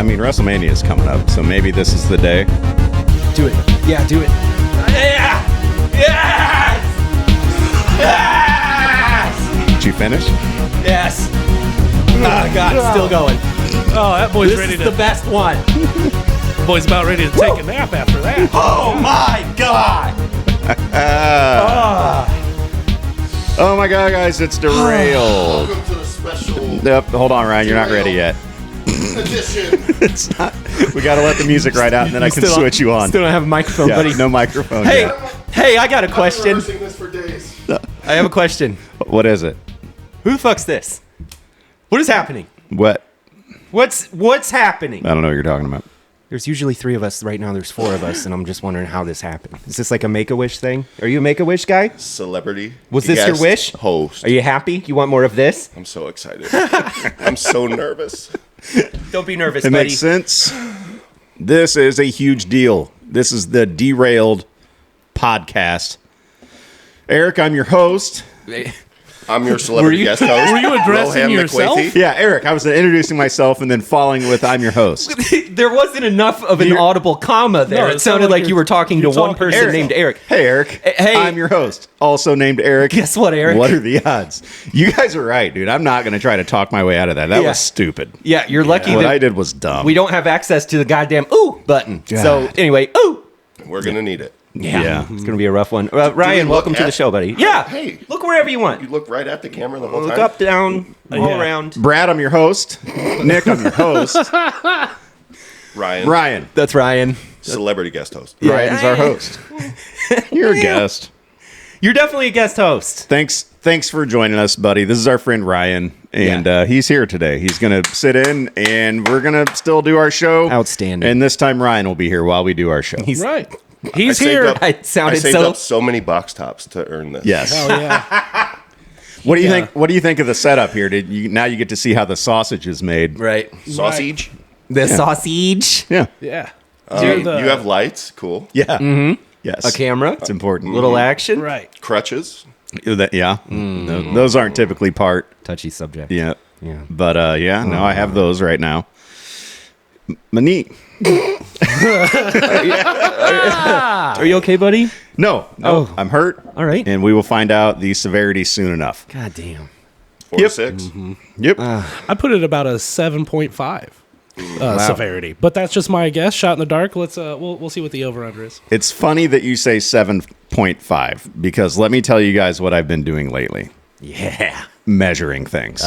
mean, WrestleMania is coming up, so maybe this is the day. Do it. Yeah, do it. Yeah! Yes! Yes! Did you finish? Yes! Oh, God, it's still going. Oh, that boy's This ready is to. the best one. Boy's about ready to take a nap after that. Oh, my God! Oh my God, guys, it's Derailed. Welcome to the special Yep, hold on, Ryan, you're not ready yet. edition. It's not. We gotta let the music ride out, and then I can switch you on. Still don't have a microphone, Yeah, buddy. no microphone. Hey, yet. hey, I got a I've been question. rehearsing this for days. I have a question. What is it? Who the fuck's this? What is happening? What? What's happening? I don't know what you're talking about. There's usually 3 of us. Right now, there's 4 of us, and I'm just wondering how this happened. Is this like a Make-A-Wish thing? Are you a Make-A-Wish guy? Celebrity. Was this your guest wish? Host. Are you happy? You want more of this? I'm so excited. I'm so nervous. Don't be nervous, It buddy. makes sense. This is a huge deal. This is the Derailed podcast. Eric, I'm your host. I'm your celebrity guest host. Were you addressing Rohan yourself? McQuathy. Yeah, Eric, I was introducing myself and then following with I'm your host. There wasn't enough of an audible comma there. No, it sounded like you were talking to you're one talking- person Eric. named Eric. Hey, Eric. Hey. I'm your host, also named Eric. Guess what, Eric? What are the odds? You guys are right, dude. I'm not going to try to talk my way out of that. That Yeah. was stupid. Yeah, you're lucky What that I did was dumb. we don't have access to the goddamn ooh button. God. So anyway, ooh. We're going to need it. Yeah. It's gonna be a rough one. Ryan, look welcome to at- the show, buddy. Yeah. Hey. Look wherever you want. You look right at the camera the whole Look time. up, down, all Yeah. around. Brad, I'm your host. Nick, I'm your host. Ryan. That's Ryan. Celebrity guest host. Ryan's our host. You're a guest. You're definitely a guest host. Thanks for joining us, buddy. This is our friend Ryan, and he's here today. He's going to sit in, and we're going to still do our show. Outstanding. And this time, Ryan will be here while we do our show. Right. He's saved here. up- I sounded I saved so. up so many box tops to earn this. Yes. Oh, yeah. What do you think? What do you think of the setup here? Now you get to see how the sausage is made. Right. Sausage. The sausage. Yeah. Yeah. You have lights. Cool. Yeah. Mm-hmm. Yes. A camera. It's important. Little action. Right. Crutches. Yeah. Those aren't typically part. Touchy subject. Yeah. Yeah. But no, I have those right now. My knee. Are you okay, buddy? No, Oh. I'm hurt. All right. And we will find out the severity soon enough. God damn. 4 to 6. Yep. I put it about a 7.5 severity, but that's just my guess. Shot in the dark. Let's we'll see what the over under is. It's funny that you say 7.5 because let me tell you guys what I've been doing lately. Yeah. Measuring things.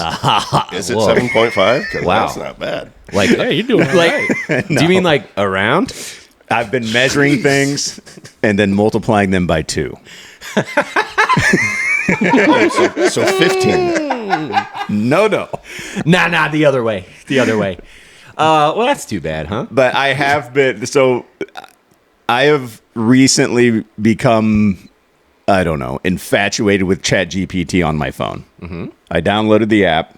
Is it Whoa. 7.5? Because Wow. that's not bad. Like, Yeah, you're doing all right. like, do you mean like around? I've been measuring things and then multiplying them by 2. So 15. No. Nah, the other way. The other way. Well, that's too bad, huh? But I have been, so I have recently become, I don't know, infatuated with Chat GPT on my phone. Mm-hmm. I downloaded the app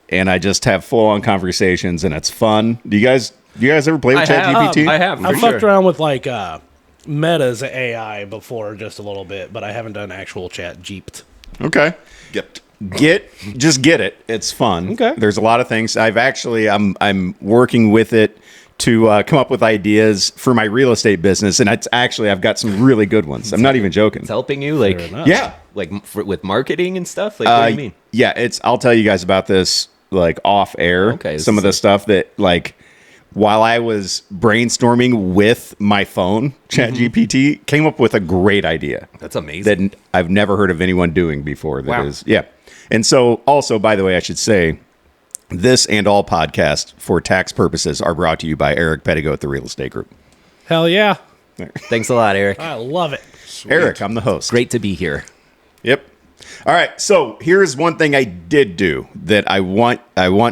and I just have full on conversations and it's fun. Do you guys ever play with Chat GPT? I have. I've for fucked sure. around with like Meta's AI before just a little bit, but I haven't done actual chat jeeped. Okay. Yep. Just get it. It's fun. Okay. There's a lot of things. I'm working with it to come up with ideas for my real estate business, and I've got some really good ones. I'm not even joking. It's helping you, like, Fair enough. Yeah. like with marketing and stuff. Like, what do you mean? Yeah, I'll tell you guys about this like off air. Okay, this some of is the stuff that like while I was brainstorming with my phone, Chat GPT came up with a great idea That's amazing. that I've never heard of anyone doing before. That is, Wow. yeah. And so, also, by the way, I should say, this and all podcasts for tax purposes are brought to you by Eric Pettigo at the Real Estate Group. Hell yeah. Thanks a lot, Eric. I love it. Eric, I'm the host. Great to be here. Yep. All right. So here's one thing I did do that I want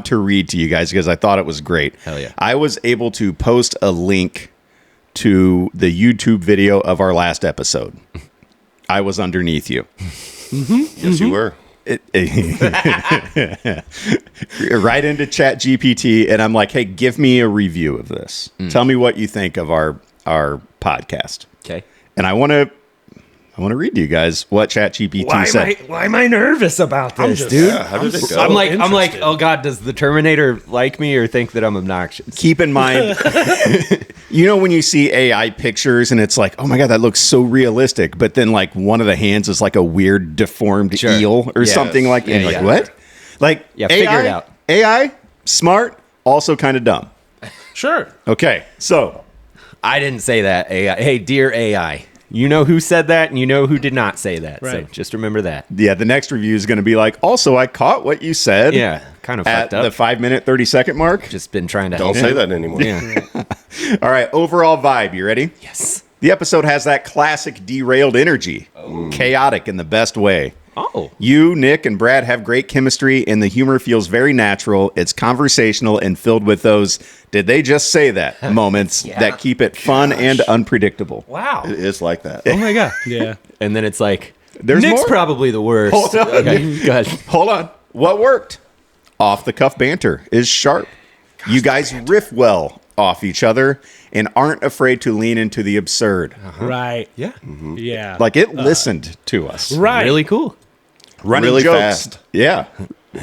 to read to you guys because I thought it was great. Hell yeah. I was able to post a link to the YouTube video of our last episode. I was underneath you. Yes, you were. Right into Chat GPT, and I'm like, hey, give me a review of this. Tell me what you think of our podcast. Okay. And I want I want to read to you guys what Chat GPT said. Why am I nervous about this, just- dude? Yeah, how did it go? I'm like, interested. oh god, does the Terminator like me or think that I'm obnoxious? Keep in mind, you know when you see AI pictures and it's like, oh my god, that looks so realistic, but then like one of the hands is like a weird deformed Sure. eel or Yeah. something like, and you're Yeah, like, what? Like, Yeah, AI, figure it out. AI, smart, also kind of dumb. Sure. Okay, so I didn't say that. AI. Hey, dear AI, you know who said that, and you know who did not say that. So Right. just remember that. yeah, the next review is going to be like, also, I caught what you said. Yeah, kind of At fucked up. the 5-minute, 30-second mark. Just been trying to Don't say that anymore. Yeah. All right, overall vibe. You ready? Yes. The episode has that classic derailed energy, chaotic in the best way. Oh. You, Nick, and Brad have great chemistry, and the humor feels very natural. It's conversational and filled with those "did they just say that" moments that keep it fun and unpredictable. Wow. It is like that. Oh my god. Yeah. And then it's like, There's Nick's more? probably the worst. Hold on. Okay, go ahead. Hold on. What worked? Off the cuff banter is sharp. You guys riff well off each other and aren't afraid to lean into the absurd. Right. Yeah. Yeah. Like it listened to us. right. Really cool. Running Really jokes. fast. Yeah.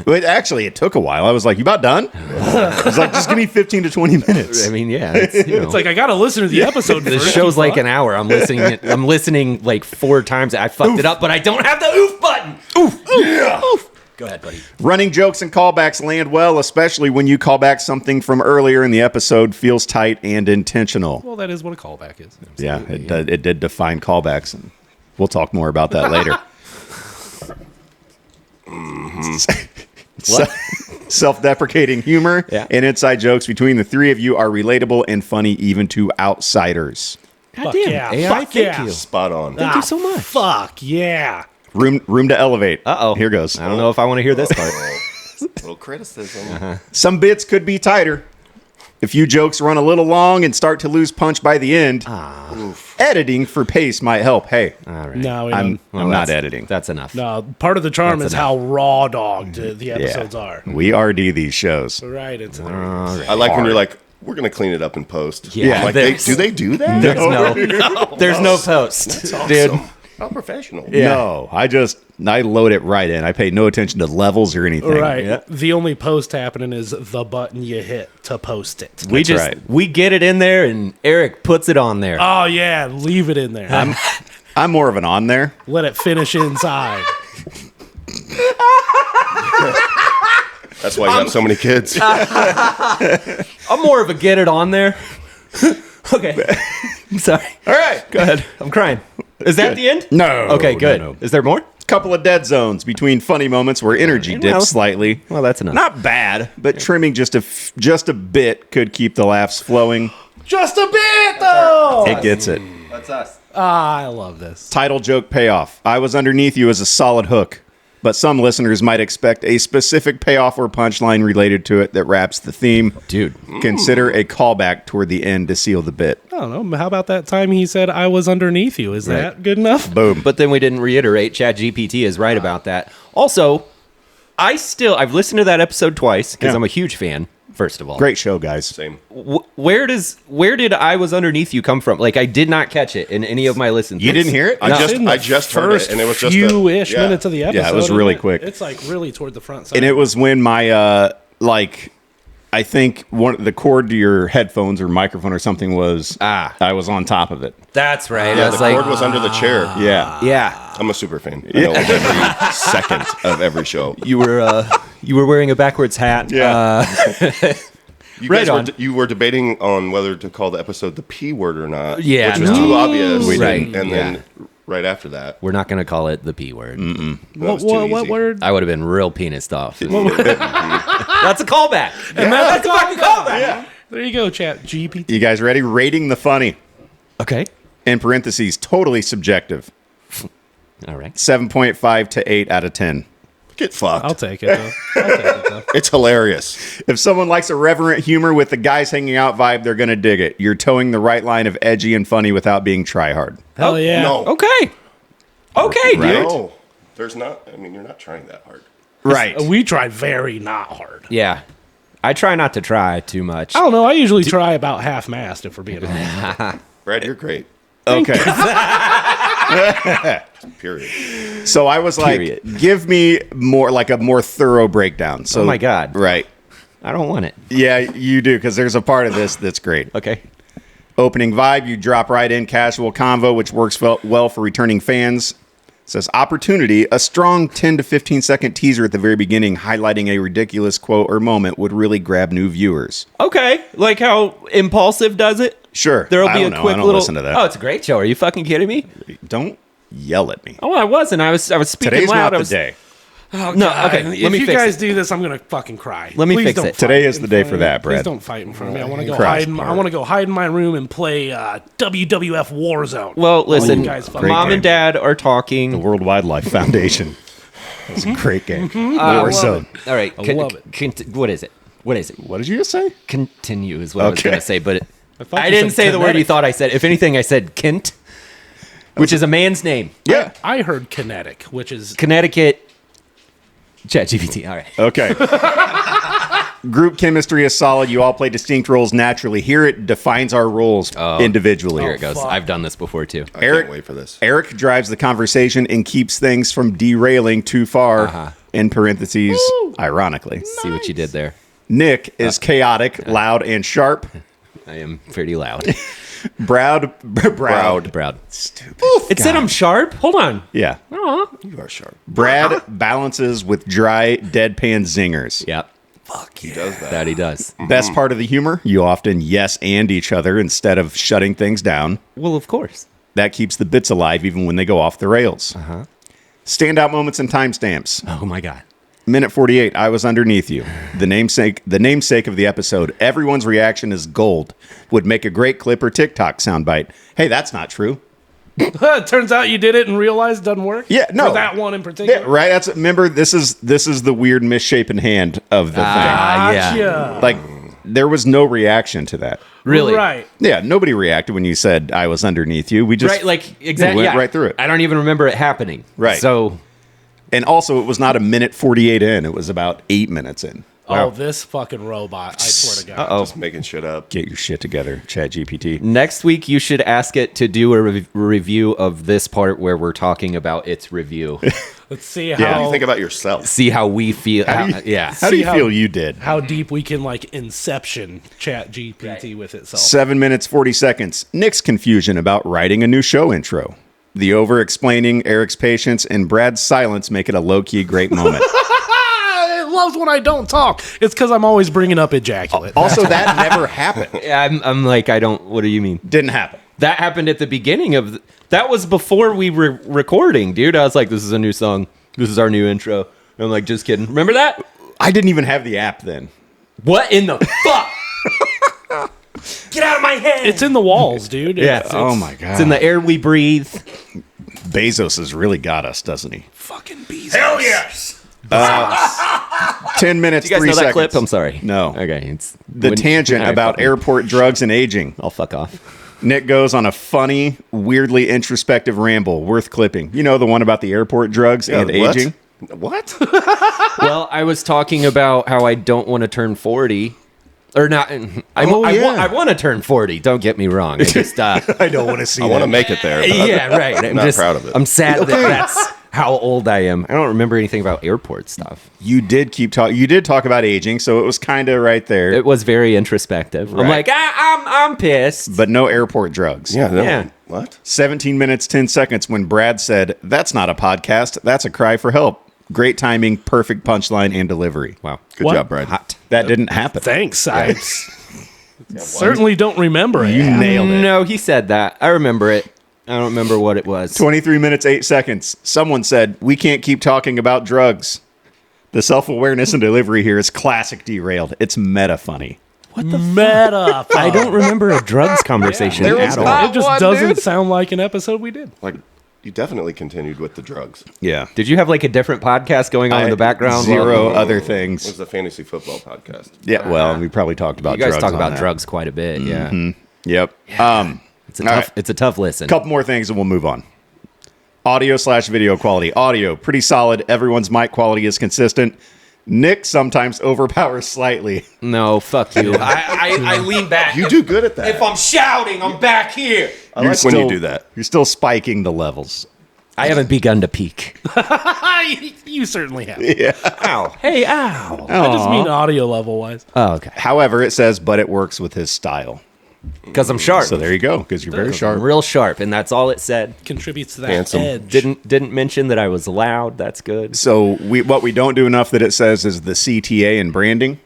But actually, it took a while. I was like, you about done? I was like, just give me 15 to 20 minutes. I mean, yeah. It's, you know, It's like I gotta listen to the episode. the first, show's you like fuck. an hour. I'm listening. I'm listening like 4 times. I fucked it up, but I don't have the oof button. Oof. Yeah. Oof. Go ahead, buddy. Running jokes and callbacks land well, especially when you call back something from earlier in the episode. Feels tight and intentional. Well, that is what a callback is. Yeah, it did define callbacks, and we'll talk more about that later. Self-deprecating humor Yeah. and inside jokes between the three of you are relatable and funny even to outsiders. Fuck damn, yeah. AI, Fuck thank yeah. you. Spot on. Thank you so much. Fuck yeah. Room to elevate. Uh-oh. Here goes. I don't know if I want to hear this part. Little criticism. Some bits could be tighter. A few jokes run a little long and start to lose punch by the end. Editing for pace might help. Hey, All right. No, I'm not that's- editing. That's enough. no. Part of the charm That's is how raw dogged the episodes are. We RD these shows. Right. It's I like when you're like, we're going to clean it up in post. Yeah, Like, there's- do they do that? There's no post, dude. Awesome. How professional. Yeah. No, I load it right in. I pay no attention to levels or anything. right. Yeah. The only post happening is the button you hit to post it. We That's just right. we get it in there, and Eric puts it on there. Oh yeah, leave it in there. I'm more of an on there. Let it finish inside. That's why you have so many kids. I'm more of a get it on there. Okay. I'm sorry. All right. Go ahead. I'm crying. Is that the end? No. Okay, good. no. Is there more? Couple of dead zones between funny moments where energy dips Well- slightly. Well, that's enough. Not bad, but trimming just a bit could keep the laughs flowing. Just a bit though. It gets it. That's us. I love this. Title joke payoff. I was underneath you as a solid hook, but some listeners might expect a specific payoff or punchline related to it that wraps the theme. Dude. Consider a callback toward the end to seal the bit. I don't know. How about that time he said I was underneath you? Is that good enough? Boom. But then we didn't reiterate. Chat GPT is right about that. Also, I've listened to that episode twice because Yeah. I'm a huge fan. First of all, Great show, guys. Same. Where did I was underneath you come from? Like I did not catch it in any of my listens. You didn't hear it? I In the just heard it, and it was just few-ish yeah. minutes of the episode. Yeah, it was really isn't quick. It's like really toward the front side. And it was when my I think the cord to your headphones or microphone or something was I was on top of it. That's right. Yeah, I the was like, cord was under the chair. Yeah. yeah. I'm a super fan. I know every second of every show. You were wearing a backwards hat. Yeah. You Right guys on. you were debating on whether to call the episode the P word or not. Yeah, which was no. too obvious. We and, didn't. and Yeah. then right after that, We're not going to call it the P word. that what, was too what, what easy. word? I would have been real penis off. That's a callback. And that's a fucking callback. Yeah. There you go, Chat GPT. You guys ready? Rating the funny. Okay. In parentheses, totally subjective. All right. 7.5 to 8 out of 10. Get fucked. I'll take it though. I'll take it though. It's hilarious. If someone likes irreverent humor with the guys hanging out vibe, they're going to dig it. You're towing the right line of edgy and funny without being try hard. Hell yeah. No. Okay. Okay, dude. Right. No. There's not. I mean, you're not trying that hard. Right. We try very not hard. Yeah. I try not to try too much. I don't know. I usually try about half-mast if we're being honest. Brad, you're great. Okay. Period. So I was Period. like, give me more, like a more thorough breakdown. So, Oh my God. Right. I don't want it. Yeah, you do, because there's a part of this that's great. Okay. Opening vibe, you drop right in, casual convo, which works well for returning fans. It says opportunity, a strong 10 to 15 second teaser at the very beginning highlighting a ridiculous quote or moment would really grab new viewers. Okay. Like how Impulsive does it? Sure. There'll I be don't a know. quick I don't little. listen to that. Oh, it's a great show. Are you fucking kidding me? Don't yell at me. Oh, I wasn't. I was speaking Today's loud. not I the was, day. Oh, No, God. okay, If let me you fix guys it. do this, I'm gonna fucking cry. Let me Please fix don't it. fight Today is in the day front for of me. that, Brad. Please don't fight in front of me. I want to go Christ, hide. I Bart. want to go hide in my room and play WWF Warzone. Well, listen, you guys fucking Mom game. and Dad are The talking. World Wildlife Foundation. It's a great game. I love Warzone. it. All right. I love it. What is it? What is it? What did you just say? Continue is what I was Okay. going to say, but thought I you didn't said say the word you kinetic. thought I said. If anything, I said Kent, which is a man's name. Yeah. I heard kinetic, which is Connecticut. Chat GPT. All right. Okay. Group chemistry is solid. You all play distinct roles naturally. Here it defines our roles individually. Here it goes. fuck. I've done this before too. I Eric- can't wait for this. Eric drives the conversation and keeps things from derailing too far, in parentheses, ironically. See what you did there. Nick is chaotic, loud, and sharp. I am pretty loud. Proud. Proud. Stupid. It said I'm sharp. Hold on. Yeah. You are sharp. Brad balances with dry, deadpan zingers. Yep. He does that. That he does. Best part of the humor, you often yes and each other instead of shutting things down. Well, of course. That keeps the bits alive even when they go off the rails. Standout moments and timestamps. Oh my God. Minute 48, I was underneath you. The namesake of the episode. Everyone's reaction is gold. Would make a great clip or TikTok soundbite. Hey, that's not true. it turns out you did it and realized it doesn't work. Yeah, no. For that one in particular. Yeah, right. That's remember. This is the weird misshapen hand of the Yeah. Gotcha. thing. Like there was no reaction to that. Really? Right. Yeah, nobody reacted when you said I was underneath you. We just Right, like exactly. went right through it. I don't even remember it happening. Right. So And also, it was not a minute 48 in. It was about 8 minutes in. Oh, this fucking robot. I swear to God. oh, Just making shit up. Get your shit together, Chat GPT. next week you should ask it to do a review of this part where we're talking about its review. Let's see How do how you think about yourself? See how we feel. How do you- yeah. How do you how- feel you did? how deep we can like inception Chat GPT with itself. 7 minutes, 40 seconds. Nick's confusion about writing a new show intro. The over-explaining, Eric's patience, and Brad's silence make it a low-key great moment. It loves when I don't talk. It's because I'm always bringing up ejaculate. Also, that never happened. I'm like, I don't. What do you mean? Didn't happen. That happened at the beginning of. That was before we were recording, dude. I was like, this is a new song. This is our new intro. And I'm like, just kidding. Remember that? I didn't even have the app then. What in the fuck? Get out of my head. It's in the walls, dude. Yeah. It's Oh my god. It's in the air we breathe. Bezos has really got us, doesn't he? fucking bees. Hell yes. 10 minutes, Do you guys 3 know seconds. that clip? I'm sorry. No. Okay. It's The tangent all right, about fuck 'em. airport drugs and aging. I'll fuck off. Nick goes on a funny, weirdly introspective ramble worth clipping. You know, the one about the airport drugs and What? aging? What? Well, I was talking about how I don't want to turn 40. Or not. I want to turn 40. Don't get me wrong. I just, I don't want to see I want to make it there. But yeah, right. I'm not just proud of it. I'm sad that that's how old I am. I don't remember anything about airport stuff. You did talk about aging, so it was kind of right there. It was very introspective. I'm Right. like, I'm pissed. but no airport drugs. Yeah. No. Yeah. What? 17 minutes, 10 seconds when Brad said, "That's not a podcast. That's a cry for help." Great timing, perfect punchline and delivery. Wow. Good What? job, Brad. Hot. That didn't happen. Thanks. I certainly don't remember it. You nailed it. No, he said that. I remember it. I don't remember what it was. 23 minutes, 8 seconds. Someone said, "We can't keep talking about drugs." The self-awareness and delivery here is classic Derailed. It's meta funny. What the meta? I don't remember a drugs conversation there was at all. not- It just One, doesn't dude. sound like an episode we did. Like, you definitely continued with the drugs. Yeah. Did you have like a different podcast going on in the background? Zero other It was things. the fantasy football podcast. Yeah, well, we probably talked about You guys drugs talk on about that. drugs quite a bit. Yeah. Yep. It's a All tough. right. It's a tough listen. Couple more things and we'll move on. Audio/video quality. Audio, pretty solid. Everyone's mic quality is consistent. Nick sometimes overpowers slightly. No, fuck you. I lean back. You do good at that. If I'm shouting, I'm back here. I like when you do that. You're still spiking the levels. I haven't begun to peak. You certainly have. Yeah. Ow. Hey, ow. I just mean audio level wise. Oh, okay. However, it says, but it works with his style. Because I'm sharp. So there you go, because you're very sharp. I'm real sharp, and that's all it said. Contributes to that Handsome. edge. Didn't mention that I was loud. That's good. So what we don't do enough that it says is the CTA in branding.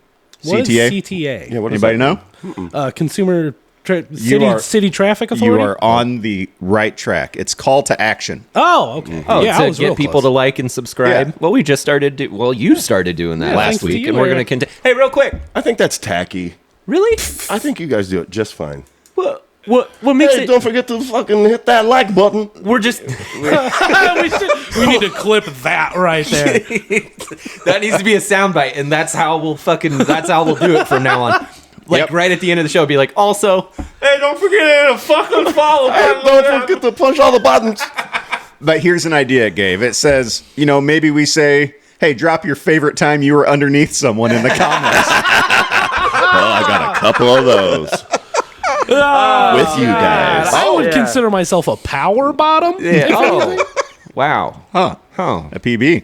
What is CTA? CTA? Yeah, what is Anybody that? know? Consumer are- City Traffic Authority? You are on the right track. It's call to action. Oh, okay. Oh, yeah, I to was real get people close. to like and subscribe. Yeah. Well, we just started. You started doing that Yeah, last thanks to week, you, and we're yeah. going to continue. Hey, real quick. I think that's tacky. Really? I think you guys do it just fine. What makes Hey, it? don't forget to fucking hit that like button. We're just. we need to clip that right there. That needs to be a soundbite, and that's how we'll do it from now on. Like Yep. right at the end of the show, be like, also, hey, don't forget to fucking follow. Hey, don't forget to push all the buttons. But here's an idea, Gabe. It says, maybe we say, hey, drop your favorite time you were underneath someone in the comments. Well, I got a couple of those. With you guys. I would consider myself a power bottom. Yeah. Oh, wow. Huh. A PB.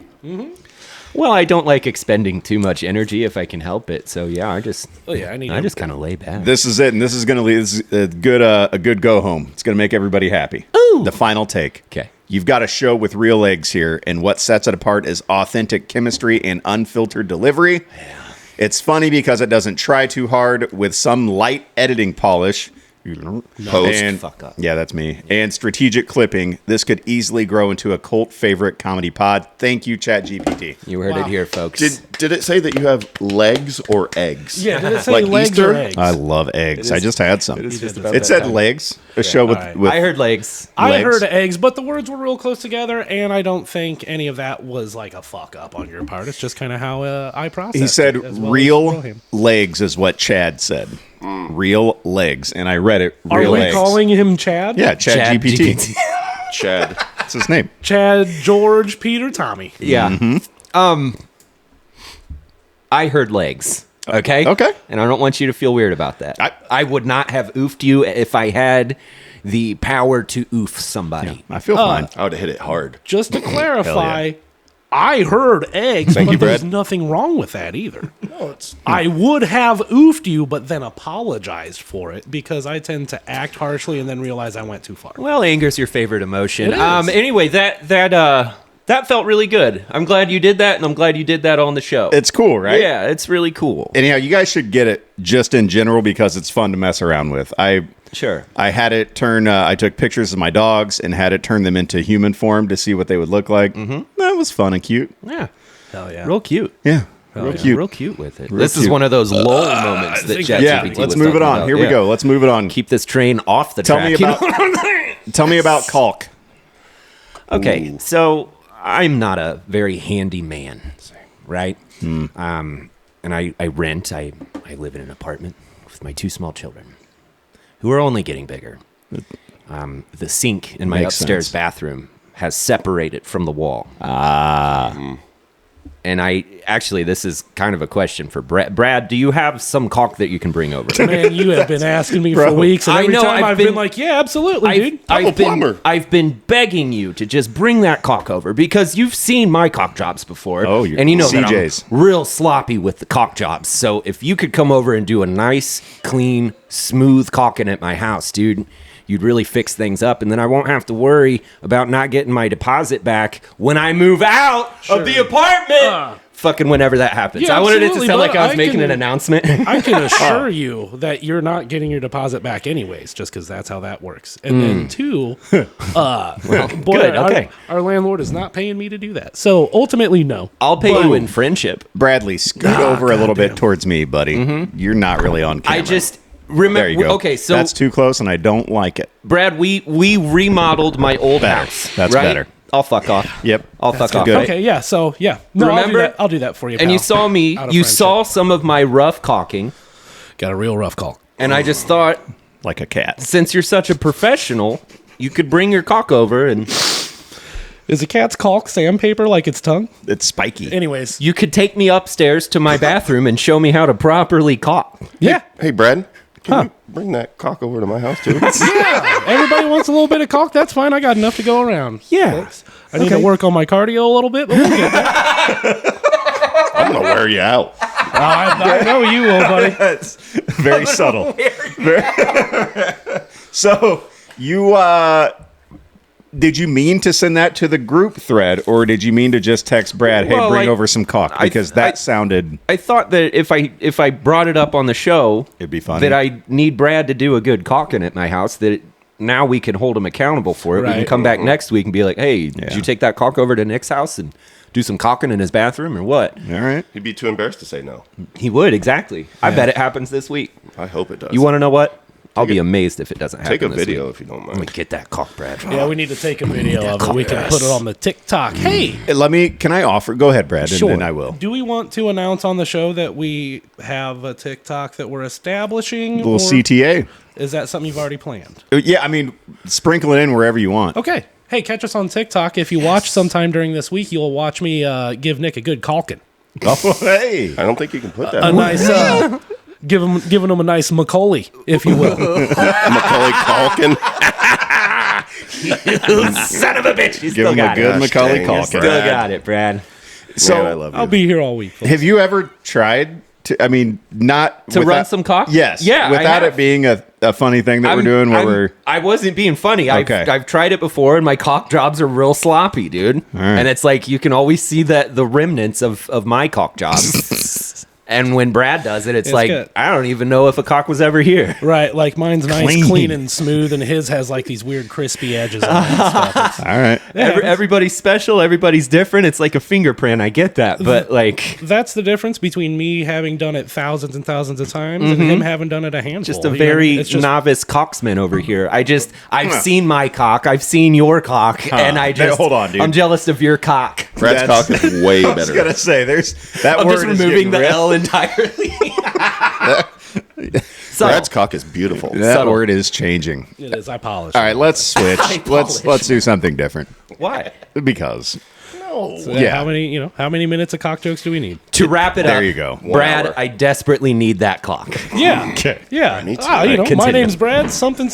Well, I don't like expending too much energy if I can help it. So yeah, I just kind of lay back. This is it, and this is going to lead this is a good go home. It's going to make everybody happy. Ooh. The final take. Okay. You've got a show with real eggs here, and what sets it apart is authentic chemistry and unfiltered delivery. Yeah. It's funny because it doesn't try too hard with some light editing polish. Post. Fuck up. Yeah, that's me. And strategic clipping. This could easily grow into a cult favorite comedy pod. Thank you, Chat GPT. You heard it here, folks. Did it say that you have legs or eggs? Yeah, did it say Like legs Easter? or eggs? I love eggs. I just had some. It's just It about said that time. legs. A show with, Alright. with I heard legs. I legs. heard eggs, but the words were real close together, and I don't think any of that was like a fuck up on your part. It's just kind of how I processed He said it, as well as real Wilhelm. legs is what Chad said. Real legs. And I read it. Are Real we legs. calling him Chad? Yeah, Chat GPT. Chad. That's his name. Chad, George, Peter, Tommy. Yeah. I heard legs. Okay. Okay. And I don't want you to feel weird about that. I would not have oofed you if I had the power to oof somebody. I feel fine. I would have hit it hard. Just to clarify, I heard eggs, Thank but you, there's Brad. nothing wrong with that either. No, it's I would have oofed you, but then apologized for it because I tend to act harshly and then realize I went too far. Well, anger's your favorite emotion. It is. Anyway, that felt really good. I'm glad you did that, and I'm glad you did that on the show. It's cool, right? Yeah, it's really cool. Anyhow, you guys should get it just in general because it's fun to mess around with. Sure. I had it turn. I took pictures of my dogs and had it turn them into human form to see what they would look like. Mm-hmm. That was fun and cute. Yeah. Hell yeah. Real cute. Yeah, real cute. Real cute with it. Real this is cute. one of those lull moments that think ChatGPT Yeah, was let's move it talking on. about. Here we Yeah. go. Let's move it on. Keep this train off the Tell track. me about. Tell me about caulk. Okay, so I'm not a very handy man, right? And I rent. I live in an apartment with my two small children, who are only getting bigger. The sink in my Makes upstairs sense. bathroom has separated from the wall. And this is kind of a question for Brad. Brad, do you have some caulk that you can bring over? Man, you have been asking me for weeks, and I every know, time I've I've been been- like, yeah, absolutely, dude. a plumber. I've been begging you to just bring that caulk over because you've seen my caulk jobs before. Oh, you're and you know that CJ's. I'm real sloppy with the caulk jobs. So if you could come over and do a nice, clean, smooth caulking at my house, dude, you'd really fix things up, and then I won't have to worry about not getting my deposit back when I move out of the apartment. Fucking whenever that happens. Yeah, I wanted it to absolutely, sound like but I was I making can- an announcement. I can assure you that you're not getting your deposit back anyways, just because that's how that works. And then two, boy, good, okay. our landlord is not paying me to do that. So ultimately, no. I'll pay you in friendship. Bradley, scoot over a little bit towards me, buddy. You're not really on camera. I just There you remember. go. Okay, so that's too close, and I don't like it. Brad, we remodeled my old Better. house. That's right? better. I'll fuck off. Yep. I'll fuck off. good. Okay, yeah. So yeah, no, Remember? I'll do that for you. And pal. you saw me. Out of You friendship. saw some of my rough caulking, got a real rough call. and I just thought, Like a cat. since you're such a professional, you could bring your caulk over and Is a cat's caulk sandpaper like its tongue? It's spiky. Anyways, You could take me upstairs to my bathroom and show me how to properly caulk. yeah. Hey, Brad, can you bring that cock over to my house too? Everybody wants a little bit of caulk. That's fine. I got enough to go around. Yeah. I need to work on my cardio a little bit, but we'll get there. I'm gonna wear you out. I know you will, buddy. That's very subtle. So you did you mean to send that to the group thread, or did you mean to just text Brad, hey, Well, bring I- over some caulk? Because that sounded I thought that if I brought it up on the show, It'd be funny. that I need Brad to do a good caulking at my house, that now we can hold him accountable for it. We can Right. come back next week and be like, hey, did Yeah. you take that caulk over to Nick's house and do some caulking in his bathroom or what? all right. He'd be too embarrassed to say no. He would, exactly. I bet it happens this week. I hope it does. You want to know what? I'll be amazed if it doesn't happen take a this video week. if you don't Let me mind. get that caulk, Brad. Yeah, we need to take a video of it. We can put it on the TikTok. Hey, Can I offer? Go ahead, Brad, and then I will. do we want to announce on the show that we have a TikTok that we're establishing? Little or CTA. Is that something you've already planned? Yeah, I mean, sprinkle it in wherever you want. Okay. Hey, catch us on TikTok. If you watch sometime during this week, you'll watch me give Nick a good caulking. Oh, hey. I don't think you can put that. A on. nice, giving him a nice Macaulay, if you will. Macaulay Culkin. Son of a bitch. You Give him a good Gosh, Macaulay dang, Culkin. yes, Still Brad. got it, Brad. So, Man, I love you. I'll be here all week. folks. have you ever tried to? I mean, not To run some caulk? Yes. Yeah, I Without have. it being a funny thing that we're doing, where we're I wasn't being funny. Okay. I've tried it before, and my caulk jobs are real sloppy, dude. right. And it's like you can always see the remnants of my caulk jobs. And when Brad does it, it's like good. I don't even know if a caulk was ever here. Right, like mine's nice, Clean. clean, and smooth, and his has like these weird crispy edges on it and stuff. It's- all right. Everybody's special. Everybody's different. It's like a fingerprint. I get that, but like That's the difference between me having done it thousands and thousands of times and him having done it a handful. just a You know, very it's just- novice cocksman over here. I've seen my cock. I've seen your cock, and I just hold on, dude. I'm jealous of your cock. Brad's cock is way I was better. gonna say, there's that I'm word just is removing getting the real. L entirely. Brad's cock is beautiful. That subtle. word is changing. It is. I polish. All right, let's switch. let's do something different Why? because Yeah. How many minutes of cock jokes do we need? To wrap it up, There you go. 1 Brad. hour. I desperately need that clock. Yeah. Okay. Yeah. me too. My Continue. name's Brad. Something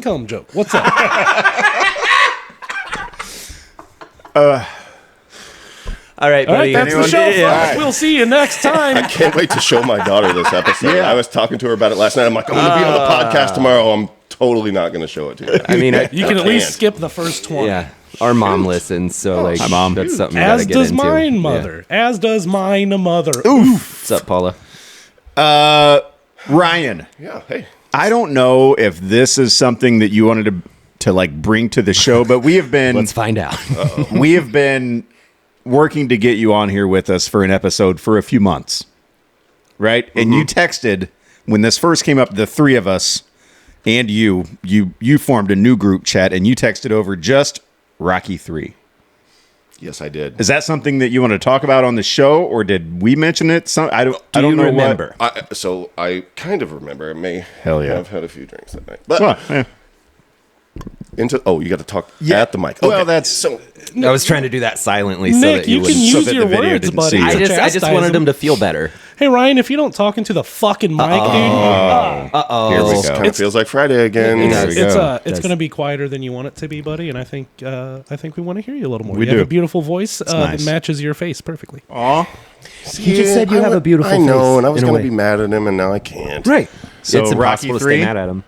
come joke. What's up? All right, All buddy. right, that's the show, folks. Yeah. We'll see you next time. Can't wait to show my daughter this episode. Yeah. I was talking to her about it last night. I'm like, I'm going to be on the podcast tomorrow. I'm totally not going to show it to you. I mean, You can at least can't. skip the first 20. yeah. Our mom listens, so like, Hi, Mom. that's something we As gotta get does into. mine Yeah. mother. As does mine mother. Oof. What's up, Paula? Ryan, Yeah, hey. I don't know if this is something that you wanted to like bring to the show, but we have been Let's find out. we have been working to get you on here with us for an episode for a few months, right? And you texted when this first came up, the three of us and you formed a new group chat, and you texted over just Rocky 3. Yes, I did. Is that something that you want to talk about on the show, or did we mention it? I don't you know. remember? So I kind of remember. I may Hell yeah. have had a few drinks that night. But Well, yeah. you got to talk Yeah. at the mic. Well, Okay, that's- so I was trying to do that silently so Nick, that you you can wouldn't. use that your the video words, didn't buddy. see I you. just wanted him to feel better. Hey, Ryan, if you don't talk into the fucking mic, dude. Here we go. kind of feels like Friday again. There we go. It's going to be quieter than you want it to be, buddy, and I think we want to hear you a little more. We You have do. a beautiful voice nice. that matches your face perfectly. Aw. You just said you have a beautiful I know, face, and I was in a going to way. be mad at him, and now I can't. Right. So it's Rocky impossible to 3? stay mad at him.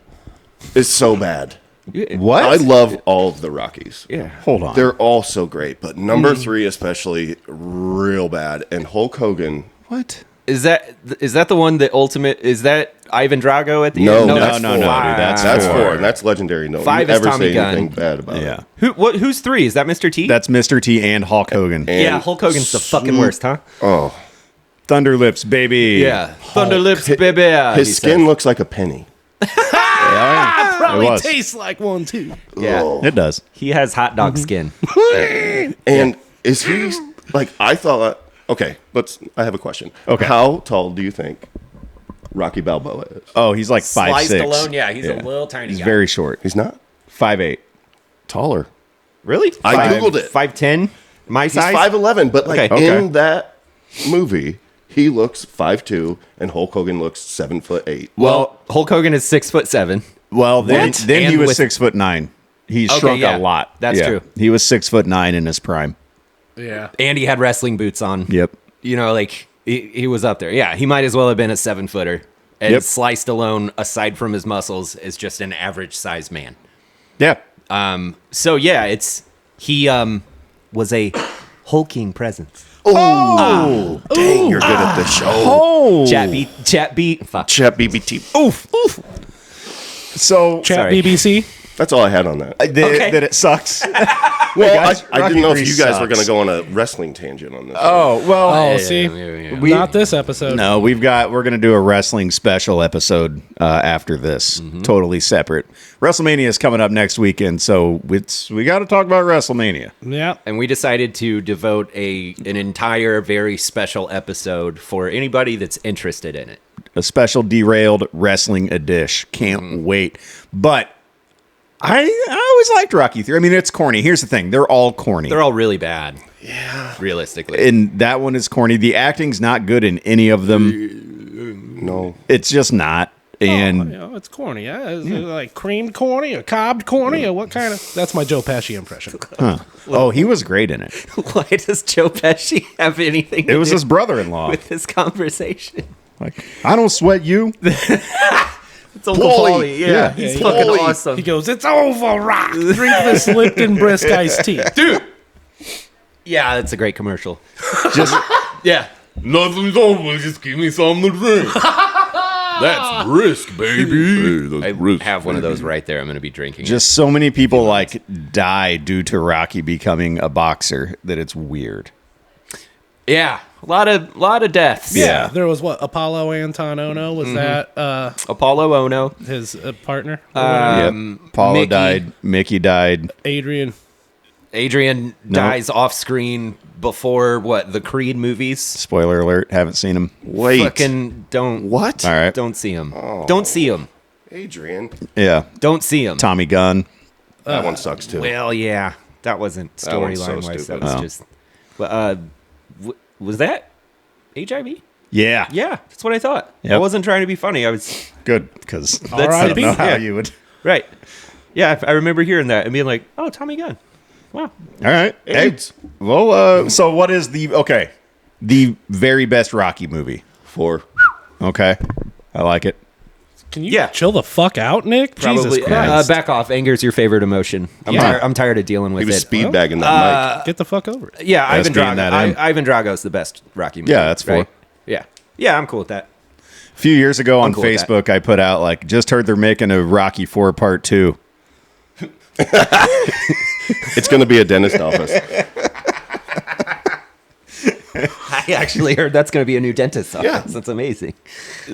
It's so bad. What? I love all of the Rockies. Yeah. Hold on. They're all so great, but number 3 especially, real bad. And Hulk Hogan. What? Is that the one that ultimate? Is that Ivan Drago at the No, end? No, that's no, four. dude. That's That's four. 4, and that's legendary. No, 5 you is ever Tommy say Gunn. anything bad about Yeah. it. Who's 3? Is that Mr. T? That's Mr. T and Hulk Hogan. And yeah, Hulk Hogan's the fucking worst, huh? Oh, Thunder Lips, baby. Yeah. Thunder Lips, baby. his skin looks like a penny. Yeah, Probably it was. tastes like one too. Yeah. It does. He has hot dog skin. And is he like? I thought. Okay, I have a question. Okay. How tall do you think Rocky Balboa is? Oh, he's like 5'6". Sliced alone, yeah, he's a little tiny He's guy. very short. He's not 5'8". taller. Really? I Googled it. 5'10", my He's size? 5'11", but like Okay. in that movie, he looks 5'2", and Hulk Hogan looks 7'8". Well, Hulk Hogan is 6'7". Well, then What? he And was with- 6'9". He's Okay, shrunk yeah. a lot. That's true. He was 6'9" in his prime. Yeah. And he had wrestling boots on. Yep. You know, like, he was up there. Yeah, he might as well have been a 7-footer. And Yep. Sly Stallone, aside from his muscles, is just an average-sized man. Yeah. So, yeah, he was a hulking presence. Oh, dang, you're good at this show. Oh. Chat beat. Fuck. Chat BBT. Oof. So Chat Sorry. BBC. That's all I had on that. that it sucks. Well, guys, I Rocky didn't know if III you guys were sucks. going to go on a wrestling tangent on this. Oh, well. Oh, see, yeah. not this episode. No, we're going to do a wrestling special episode after this, totally separate. WrestleMania is coming up next weekend, so we got to talk about WrestleMania. Yeah. And we decided to devote an entire very special episode for anybody that's interested in it. A special Derailed wrestling edition. Can't wait. But I always liked Rocky 3. I mean, it's corny. Here's the thing. They're all corny. They're all really bad. Yeah. Realistically. And that one is corny. The acting's not good in any of them. No. It's just not. And You know, it's corny. Yeah. Is it like creamed corny or cobbed corny or what kind of? That's my Joe Pesci impression. oh, he was great in it. Why does Joe Pesci have anything It was to his brother-in-law. do with this conversation? Like, I don't sweat you. It's Uncle Paulie. Yeah. He's Yeah, fucking Paulie. awesome. He goes, "It's over, Rock. Drink this Lipton brisk iced tea." Dude. Yeah, that's a great commercial. Just Yeah. Nothing's over, just give me something to drink. That's brisk, baby. I have one of those right there. I'm going to be drinking. just so many people like die due to Rocky becoming a boxer that it's weird. Yeah. A lot of deaths. Yeah. There was what Apollo Anton Ono was that Apollo Ono. his partner? Or whatever? Yep. Paulo Mickey. died. Mickey died. Adrian. Adrian dies off screen before the Creed movies. Spoiler alert. Haven't seen him. Wait. Fucking don't. What? All right. Don't see him. Don't see him. Adrian. Yeah. Don't see him. Tommy Gunn. That one sucks too. Well, yeah, that wasn't That one's so storyline wise. That stupid. was Oh. just. But was that HIV? Yeah. Yeah, that's what I thought. I Yep. wasn't trying to be funny. I was Good. Because I R.I.P. don't know how Yeah. you would. right. Yeah, I remember hearing that and being like, "Oh, Tommy Gunn." Wow. All right. Hey, AIDS. well, so what is the very best Rocky movie? 4. Okay. I like it. Can you Yeah. chill the fuck out, Nick? Probably. Jesus Christ. Back off. Anger's your favorite emotion. I'm tired of dealing with He was it. speed bagging that Get the fuck over it. Yeah, Ivan being Drago. that in. Ivan Drago's the best Rocky movie. Yeah, that's 4. right? Yeah. Yeah, I'm cool with that. A few years ago on cool with that. Facebook, I put out like, just heard they're making a Rocky 4 Part 2. mic. It's going to be a dentist office. I actually heard that's going to be a new dentist office. Yeah. That's amazing.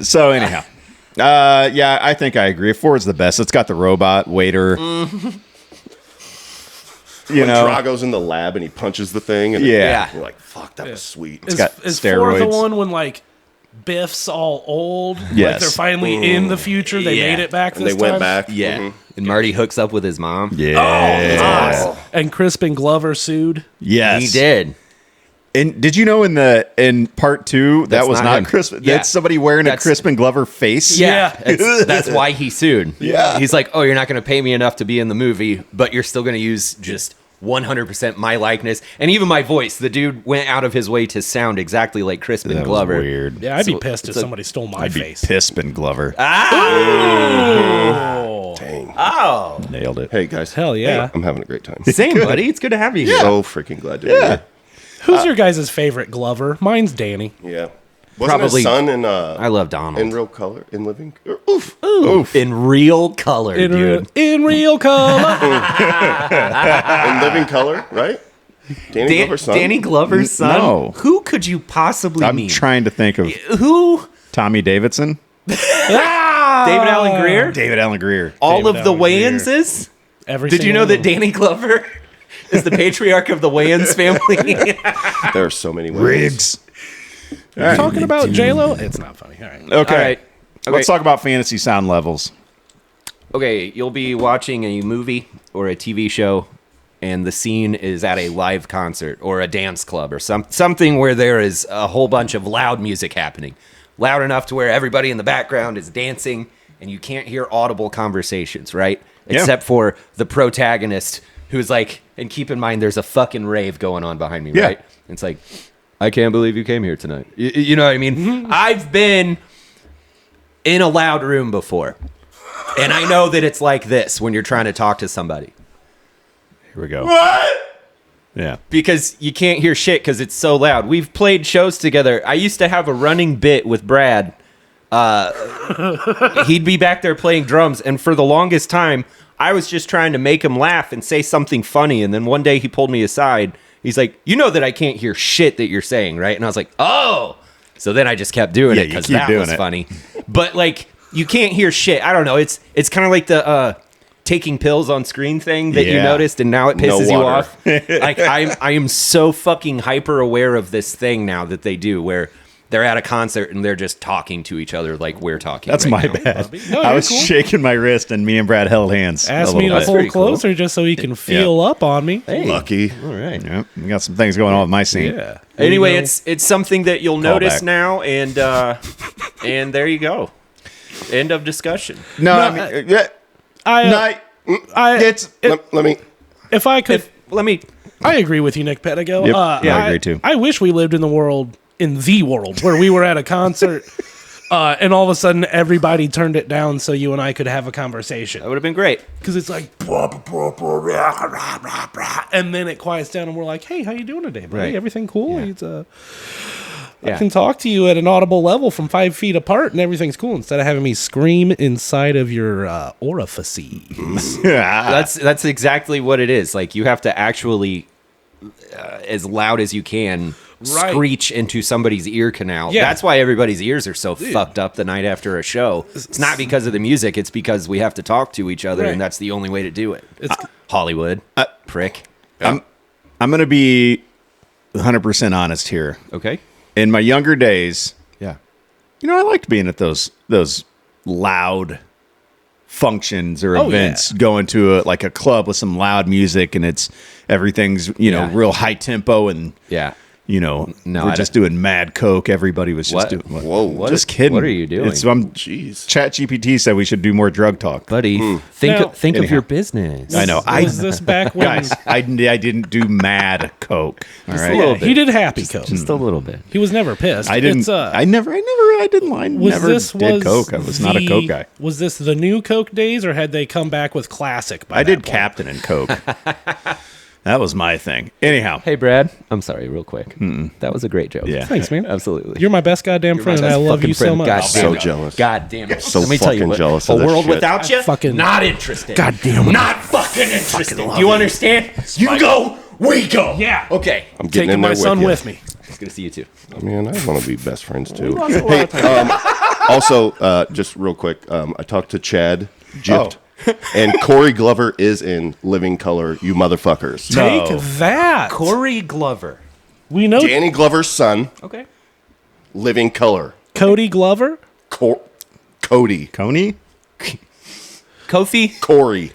So anyhow, yeah, I think I agree. 4 is the best. It's got the robot waiter. You When know, Drago's in the lab and he punches the thing. And Yeah. We're like, fuck, that was sweet. Is, got is 4 the steroids. one when like Biff's all old? Yes. Like they're finally in the future. They Yeah. made it back And this they went time? back. Yeah. Mhm. And Marty hooks up with his mom. yeah, And Crispin Glover sued. yes, He did. And did you know in Part 2 that That's was not not him. Crispin? Yeah. That's somebody wearing That's- a Crispin Glover face. Yeah. That's why he sued. Yeah. He's like, oh, you're not going to pay me enough to be in the movie, but you're still going to use just 100% my likeness. And even my voice. The dude went out of his way to sound exactly like Crispin that Glover. was weird. Yeah, I'd be So- pissed if so- somebody stole my I'd be face. Pispin Glover. Dang. Oh. Nailed it. Hey, guys. Hell yeah. I'm having a great time. Same, buddy. It's good to have you here. So freaking glad to be here. Who's your guys' favorite Glover? Mine's Danny. Yeah. Wasn't Probably- his son in I love Donald. in real color in living? Oof. In real color, In, dude. in real color. In living color, right? Danny Glover's son. Danny Glover's son? No. Who could you possibly I'm mean? trying to think of Who? Tommy Davidson. David Allen Greer? David Allen Greer. All David of the Allen Greer. Wayanses? Every Did you single know that one. Danny Glover is the patriarch of the Wayans family? There are so many ways. Riggs. You're talking about J-Lo? It's not funny. All right. Okay. All right. Okay. Let's talk about fantasy sound levels. Okay, you'll be watching a movie or a TV show and the scene is at a live concert or a dance club or something where there is a whole bunch of loud music happening. Loud enough to where everybody in the background is dancing and you can't hear audible conversations, right? Yeah. Except for the protagonist who's like, and keep in mind there's a fucking rave going on behind me, Yeah. right? It's like, I can't believe you came here tonight. You know what I mean? I've been in a loud room before. And I know that it's like this when you're trying to talk to somebody. Here we go. What? Yeah. Because you can't hear shit because it's so loud. We've played shows together. I used to have a running bit with Brad. He'd be back there playing drums, and for the longest time, I was just trying to make him laugh and say something funny. And then one day he pulled me aside. He's like, "You know that I can't hear shit that you're saying, right?" And I was like, "Oh." So then I just kept doing it because that was funny. But like, you can't hear shit. I don't know. It's kind of like the taking pills on screen thing that you noticed, and now it pisses you off. Like I am so fucking hyper aware of this thing now that they do where they're at a concert and they're just talking to each other like we're talking. That's right my now. bad. No, I was cool. shaking my wrist, and me and Brad held hands. Ask a me little to bit. pull closer just so he can feel up on me. Hey, Lucky. all right. Yeah, we got some things going on with my scene. Yeah. Anyway, You know, it's something that you'll notice back. now, and there you go. End of discussion. No, I mean, yeah. Let me. If I could, Let me. I agree with you, Nick Pedigo. Yep. I agree too. I wish we lived in the world where we were at a concert, and all of a sudden everybody turned it down so you and I could have a conversation. That would have been great. Because it's like, and then it quiets down, and we're like, "Hey, how you doing today, buddy? Right. Everything cool?" Yeah. It's, I Yeah. can talk to you at an audible level from 5 feet apart, and everything's cool. Instead of having me scream inside of your orifices. That's exactly what it is. Like you have to actually, as loud as you can, Right. screech into somebody's ear canal. Yeah. That's why everybody's ears are so fucked up the night after a show. It's not because of the music. It's because we have to talk to each other, Right. and that's the only way to do it. It's- Hollywood, prick. I'm going to be 100% honest here. Okay. In my younger days, Yeah. I liked being at those loud functions or Oh, events, going to a club with some loud music, and everything's Yeah. real high tempo, and Yeah. no, No, we're I just doing mad coke. Everybody was just What? doing. Whoa. What Just is- kidding. what are you doing? Jeez. Chat GPT said we should do more drug talk. Buddy, Now- think of Anyhow. your business. I know. Was this back when Guys, I didn't do mad coke. All Just a right. little he did happy coke? Just a little bit. He was never pissed. I didn't. It's, I never was never this did was coke. I was not a coke guy. Was this the new Coke days, or had they come back with classic? By I that did point? Captain and Coke. That was my thing. Anyhow, Hey, Brad. I'm sorry, real quick. That was a great joke. Yeah. Thanks, man. Absolutely. You're my best goddamn friend, and I love you so much. God So damn it. jealous. God damn it. So Let me tell you fucking what, jealous a of this world shit. without you, fucking- not interested. God damn it. Not fucking interested. Do you understand? You go, we go. Yeah. Okay. I'm getting Taking in my there son with, with me. It's good to see you too. Man, I want to be best friends too. Hey, also, just real quick, I talked to Chad Gift, and Corey Glover is in Living Color. You motherfuckers. Take that. Corey Glover. We know Danny Glover's son, Okay. Living Color. Cody Glover. Cody. Coney. Kofi, Corey.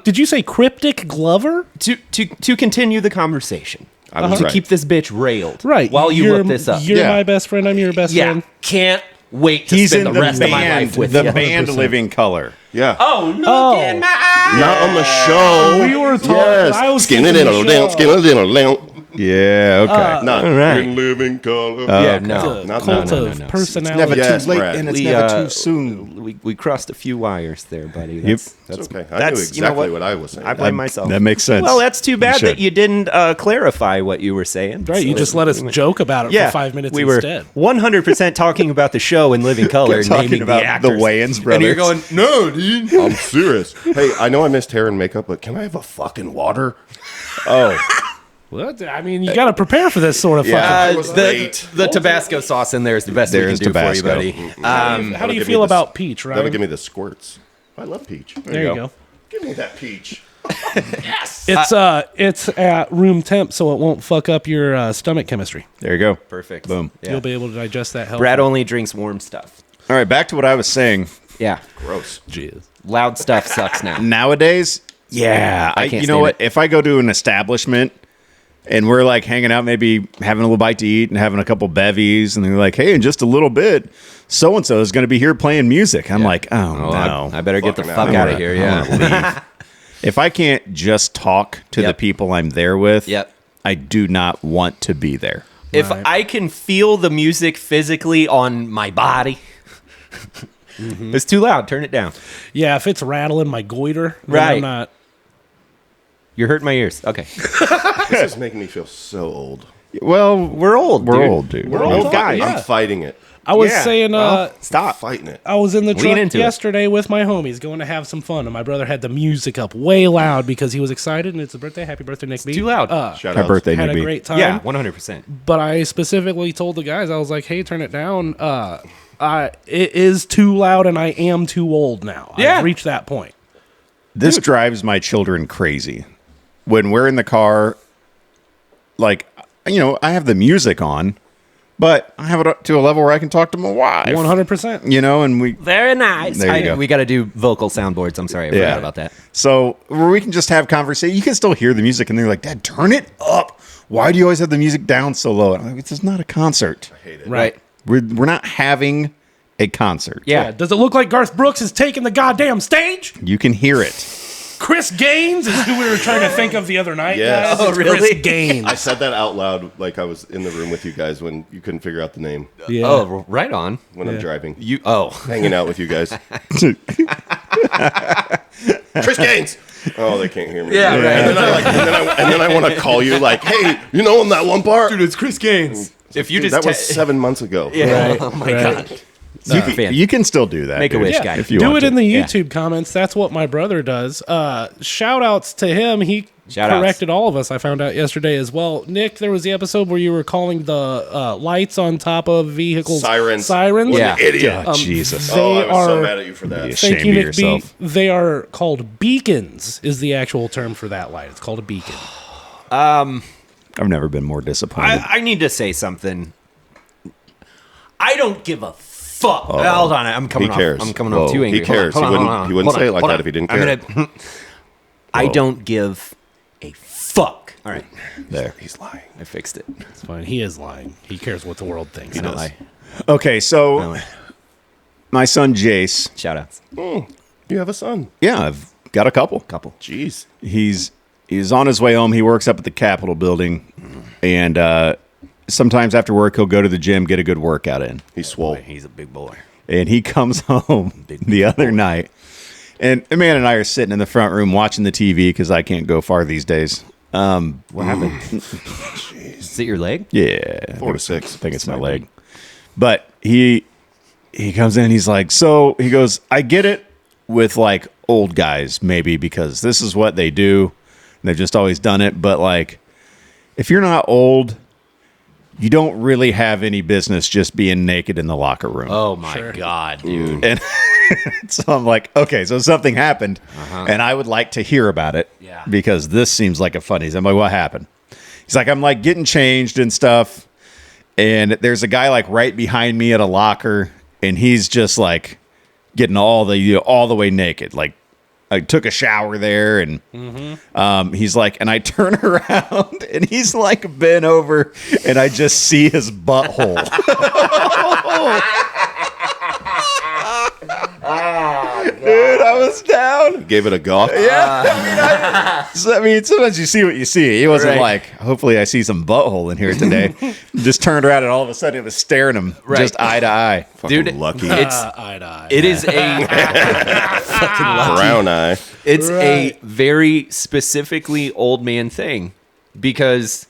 Did you say Cryptic Glover? to continue the conversation. I was To right. keep this bitch railed. Right. While you You're- look this up. You're Yeah. my best friend. I'm your best Yeah. friend. Can't wait to He's spend in the rest of my life with the you. band Living Color. Yeah. Oh, look Oh. in my eyes. Not on the show. We were talking- Yes. I was Skin it thinking in a the down. show. Skin it in a down. Yeah. Okay. Not right. in Living Color. Yeah, It's no. a no, cult no, of personality. never Yes, too late, Brad. and it's We, never too soon. We crossed a few wires there, buddy. Yep. It's okay. I that's- knew you know exactly what I was saying. I blame myself. That makes sense. Well, that's too bad should. that you didn't clarify what you were saying. Right. You So- just let us joke about it Yeah, for 5 minutes we instead. were 100% talking about the show in Living Color and Talking naming about the actors. the Wayans And you're brothers. going, no, dude. I'm serious. Hey, I know I missed hair and makeup, but can I have a fucking water? What? I mean, you got to prepare for this sort of Yeah. fucking. The Tabasco sauce in there is the best we can There's do for you, Tabasco. buddy. How do you That'll give feel me about peach, That'll right? give me the squirts. I love peach. There you go. Give me that peach. It's at room temp, so it won't fuck up your stomach chemistry. There you go. Perfect. Boom. Yeah. You'll be able to digest that healthy. Brad only drinks warm stuff. All right. Back to what I was saying. Yeah. Gross. Jeez. Loud stuff sucks now. Nowadays, Yeah, I can't you know stand what? it. If I go to an establishment and we're like hanging out, maybe having a little bite to eat and having a couple bevies, and they're like, "Hey, in just a little bit, so and so is going to be here playing music." I'm like, "Oh, no, I better get the Fucking fuck out of here. I wanna Yeah. leave." If I can't just talk to the Yep. people I'm there with, Yep. I do not want to be there. If I can feel the music physically on my body, it's too loud. Turn it down. Yeah, if it's rattling my goiter, then Right. I'm not. You're hurting my ears. Okay. This is making me feel so old. Well, We're old. we're dude. old, dude. We're old guys. Yeah. I'm fighting it. I was Yeah, saying, well, stop. Fighting it. I was in the Lean truck into it. yesterday with my homies going to have some fun, and my brother had the music up way loud because he was excited, and it's his birthday. Happy birthday, Nick B. Too loud. Shout Happy out. birthday, Had a Nick B. great time. Yeah, 100%. But I specifically told the guys, I was like, hey, turn it down. It is too loud, and I am too old now. Yeah. I've reached that point. This drives my children crazy. When we're in the car, like, you know, I have the music on, but I have it up to a level where I can talk to my wife. 100%. You know, and we Very nice. There you go. We got to do vocal soundboards. I'm sorry. I forgot about that. So where we can just have conversation. You can still hear the music, and they're like, "Dad, turn it up. Why do you always have the music down so low?" And I'm like, "This is not a concert. Right. We're not having a concert. Yeah. Does it look like Garth Brooks is taking the goddamn stage? You can hear it." Chris Gaines is who we were trying to think of the other night. Yes. guys. Oh, It's really? Chris Gaines. I said that out loud like I was in the room with you guys when you couldn't figure out the name Yeah. Oh, right on. when I'm driving. You. Oh. Hanging out with you guys. Chris Gaines. Oh, they can't hear me. Yeah, right. And then I want to call you like, hey, you know in that one part? Dude, it's Chris Gaines. If you Dude, just that was 7 months ago. Yeah. Right, Oh my right. god. You can still do that. Make a dude, wish, guy. If you Do want it in to. the Yeah. YouTube comments. That's what my brother does. Shout outs to him. He Shout-outs. corrected all of us. I found out yesterday as well. Nick, there was the episode where you were calling the lights on top of vehicles Sirens. Yeah. Idiot. Oh, Jesus. They Oh, I was so are- mad at you for that. Yes. Thank Ashamed you, of Nick yourself. B. They are called beacons. Is the actual term for that light? It's called a beacon. I've never been more disappointed. I need to say something. I don't give a fuck. Hold on, I'm coming He cares. off. I'm coming Whoa, off too angry. he cares. Hold on, He hold wouldn't- on, he wouldn't hold say on, it like hold that on. if he didn't I'm care. gonna- I don't give a fuck. All right, there. He's lying. I fixed it. It's fine. He is lying. He cares what the world thinks. I don't lie. Okay, so No. my son Jace. Shout outs. You have a son. Yeah, I've got a couple. Jeez. He's on his way home. He works up at the Capitol building, and sometimes after work he'll go to the gym, get a good workout in. He's swole. He's a big boy. And he comes home the other night, and Amanda and I are sitting in the front room watching the TV because I can't go far these days. What happened? Is it your leg? Yeah, 4 to 6. I think it's my leg. But he comes in and he's like, so he goes, I get it with like old guys maybe because this is what they do. They've just always done it. But like, if you're not old, you don't really have any business just being naked in the locker room. Oh my god, dude. And so I'm like, okay, so something happened, and I would like to hear about it. Yeah. Because this seems like a funny. I'm like, what happened? He's like, I'm like getting changed and stuff, and there's a guy like right behind me at a locker, and he's just like getting all the way naked. Like I took a shower there, and he's like, and I turn around, and he's like bent over, and I just see his butthole. Dude, I was down. Gave it a gawk. I mean, sometimes you see what you see. He wasn't Right. like, hopefully I see some butthole in here today. Just turned around and all of a sudden it was staring him just eye to eye. Fucking Dude, lucky. Eye to eye. It is a fucking lucky. Brown eye. It's Right. a very specifically old man thing because,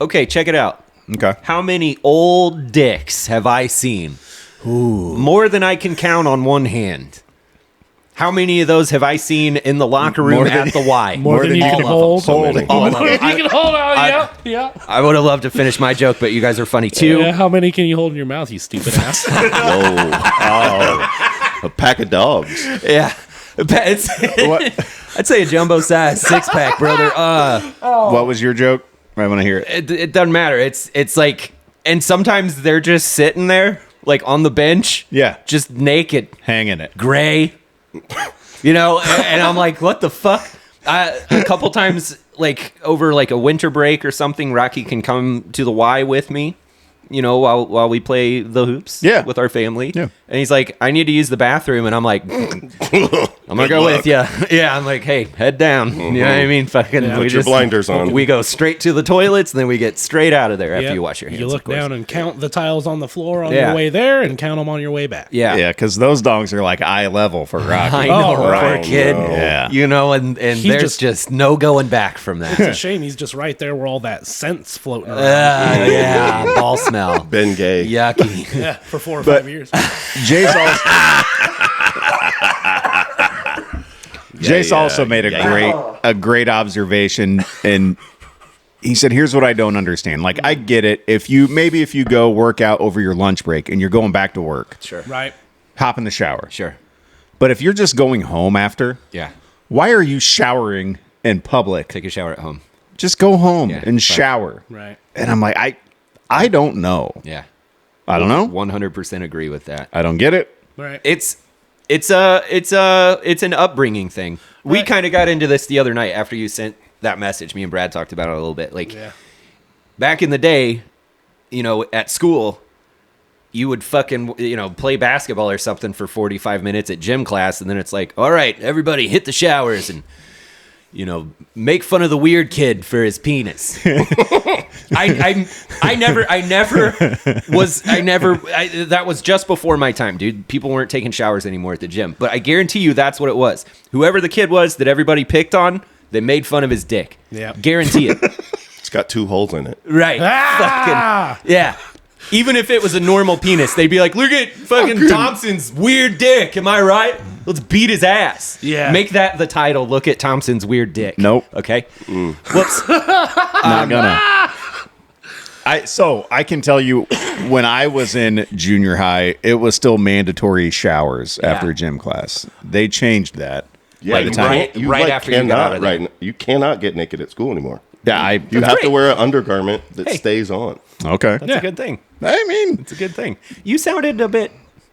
okay, check it out. Okay. How many old dicks have I seen? More than I can count on one hand. How many of those have I seen in the locker room More than- at the Y? More than you all can of hold. them. So many. All of them. You can hold out. I- Yeah. I would have loved to finish my joke, but you guys are funny too. Yeah. How many can you hold in your mouth, you stupid ass? Whoa. A pack of dogs. Yeah. It's, I'd say a jumbo size 6-pack, brother. What was your joke? I want to hear it. It doesn't matter. It's like, and sometimes they're just sitting there, like on the bench. Yeah. Just naked, Hanging it. gray. You know, and I'm like, what the fuck? A couple times, like over like a winter break or something, Rocky can come to the Y with me. You know, while we play the hoops with our family. Yeah. And he's like, I need to use the bathroom. And I'm like, I'm going to go with you. Yeah. I'm like, hey, head down. You know what I mean? Fucking, Put your blinders on. We go straight to the toilets and then we get straight out of there after you wash your hands. You look down and count the tiles on the floor on your way there and count them on your way back. Yeah. Yeah, because those dongs are like eye level for Rocky. I know, poor kid. No. Yeah. You know, and there's just no going back from that. It's a shame he's just right there where all that scent's floating around. Yeah, ball smell. Ben Gay. Yucky. Yeah, for 4 or 5 years. Jace also made a great observation, and he said, here's what I don't understand. Like, I get it. If you go work out over your lunch break and you're going back to work, Sure. Right. hop in the shower. Sure. But if you're just going home after, Yeah. why are you showering in public? Take a shower at home. Just go home Yeah, and fine. shower. Right. And I'm like, I don't know. Yeah. I don't know. 100% agree with that. I don't get it. Right. It's an upbringing thing. We Right. kind of got into this the other night after you sent that message. Me and Brad talked about it a little bit. Like back in the day, you know, at school, you would fucking, you know, play basketball or something for 45 minutes at gym class, and then it's like, all right, everybody hit the showers and, you know, make fun of the weird kid for his penis. That was just before my time, dude. People weren't taking showers anymore at the gym. But I guarantee you that's what it was. Whoever the kid was that everybody picked on, they made fun of his dick. Yeah. Guarantee it. It's got 2 holes in it. Right. Fucking, yeah. Even if it was a normal penis, they'd be like, look at fucking Thompson's weird dick. Am I right? Let's beat his ass. Yeah. Make that the title. Look at Thompson's weird dick. Nope. Okay. Whoops. Not gonna. I can tell you, when I was in junior high, it was still mandatory showers after gym class. They changed that. Yeah, Like, you right- you right like after you got out of there. You cannot get naked at school anymore. Yeah, You have to great. wear an undergarment that Hey. stays on. okay. That's a good thing. I mean, It's a good thing. You sounded a bit.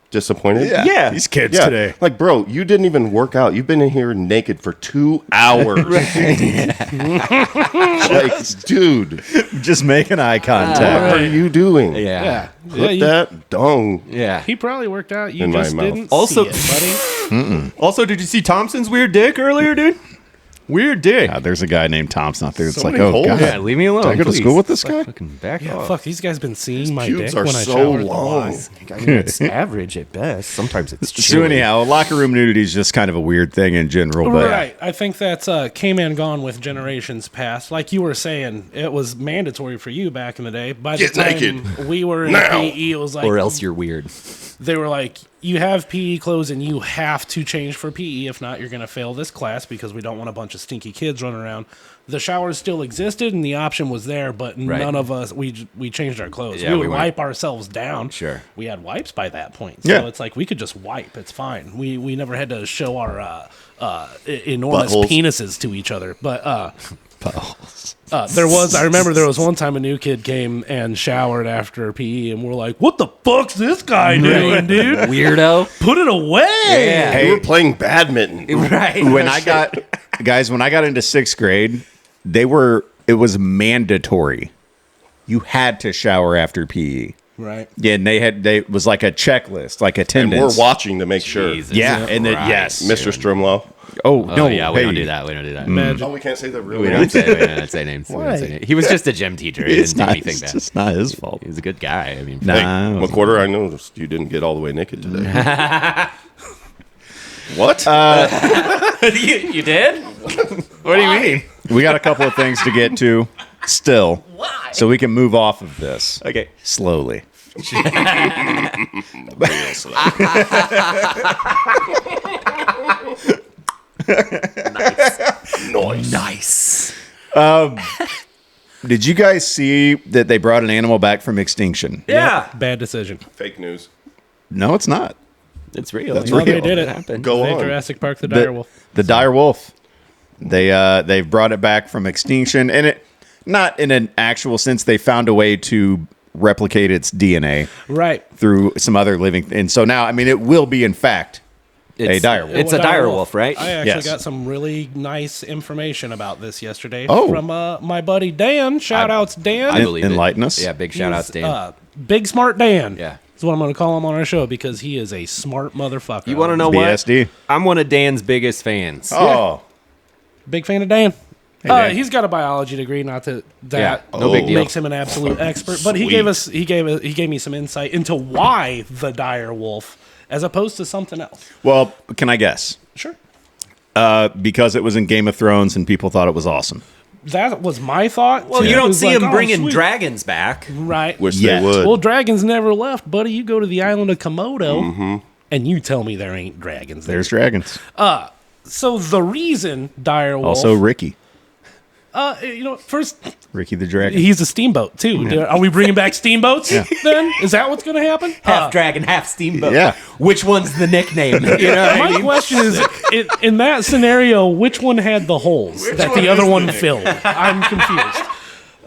Disappointed? Yeah. these kids Yeah. today. Like, bro, you didn't even work out. You've been in here naked for 2 hours. Like, dude, Just making eye contact. what are you doing? Yeah. Put that dong. Yeah. He probably worked out. You In my just mouth. didn't Also- see it, buddy. Also, did you see Thompson's weird dick earlier, dude? Weird dick. God, there's a guy named Thompson out there. It's So like, many oh holes. god, Yeah, leave me alone. Did I go to please. school with this guy? Fucking back Yeah, off. fuck, these guys been seeing my Pubes dick are when I so shower. long. I mean, it's average at best. Sometimes it's So chilly. anyhow, locker room nudity is just kind of a weird thing in general. But Right. I think that's came and gone with generations past. Like you were saying, it was mandatory for you back in the day. By the Get time naked. we were in Now. PE, it was like, Or else you're weird. they were like, you have PE clothes and you have to change for PE. If not, you're going to fail this class because we don't want a bunch of stinky kids running around. The showers still existed and the option was there, but Right. none of us, we changed our clothes. Yeah, we we would weren't- wipe ourselves down. Sure. We had wipes by that point. So Yeah. it's like we could just wipe. It's fine. We never had to show our enormous Buttholes. penises to each other. But I remember there was one time a new kid came and showered after PE, and we're like, "What the fuck's this guy doing, dude? Weirdo. Put it away!" Yeah. We were playing badminton. Right. when I got into 6th grade, it was mandatory. You had to shower after PE. Right. Yeah, and it was like a checklist, like And attendance. we're watching to make sure. Jesus Yeah, and then Christ. yes, Mr. Strimlaw. Oh no, yeah, we hey. don't do that. We don't do that. Imagine. Oh, we can't say the real We name. don't say names. We don't say names. He was just a gym teacher. He It's didn't do not. anything It's bad. just not his fault. He was a good guy. I mean, Nah. Hey, McQuarter, I noticed you didn't get all the way naked today. What? you did? What do you mean? We got a couple of things to get to still, so we can move off of this. Okay. Slowly. Nice. Did you guys see that they brought an animal back from extinction? Yeah. Bad decision. Fake news. No, it's not. It's real. That's No, real. they did it. happened. Go They on. Jurassic Park, the dire wolf. The dire wolf. They've brought it back from extinction, and it not in an actual sense. They found a way to replicate its DNA Right. through some other living, and so now, I mean, it will be in fact a dire wolf. It's a dire wolf, right? I actually Yes. got some really nice information about this yesterday Oh. from my buddy Dan. Shout outs, Dan. I believe Enlighten it. us. Yeah, big shout outs, Dan. Big Smart Dan. Yeah. That's what I'm going to call him on our show because he is a smart motherfucker. You want to know what? BSD. I'm one of Dan's biggest fans. Oh, Big fan of Dan. Dan. He's got a biology degree, not that Yeah, no big deal. makes him an absolute expert, but he gave me some insight into why the dire wolf as opposed to something else. well, can I guess? Sure. Because it was in Game of Thrones and people thought it was awesome. That was my thought. Well, too. you It don't was see like, him oh, bringing sweet. dragons back. Right. Wish Yet. they would. Well, dragons never left, buddy. You go to the island of Komodo, and you tell me there ain't dragons there. There's dragons. So the reason dire wolf, Also, Ricky. first Ricky the dragon. he's a steamboat too. Are we bringing back steamboats? Then is that what's going to happen? Half dragon, half steamboat. Yeah. Which one's the nickname? You know what I My mean? question is, in that scenario, which one had the holes that the other one filled? I'm confused.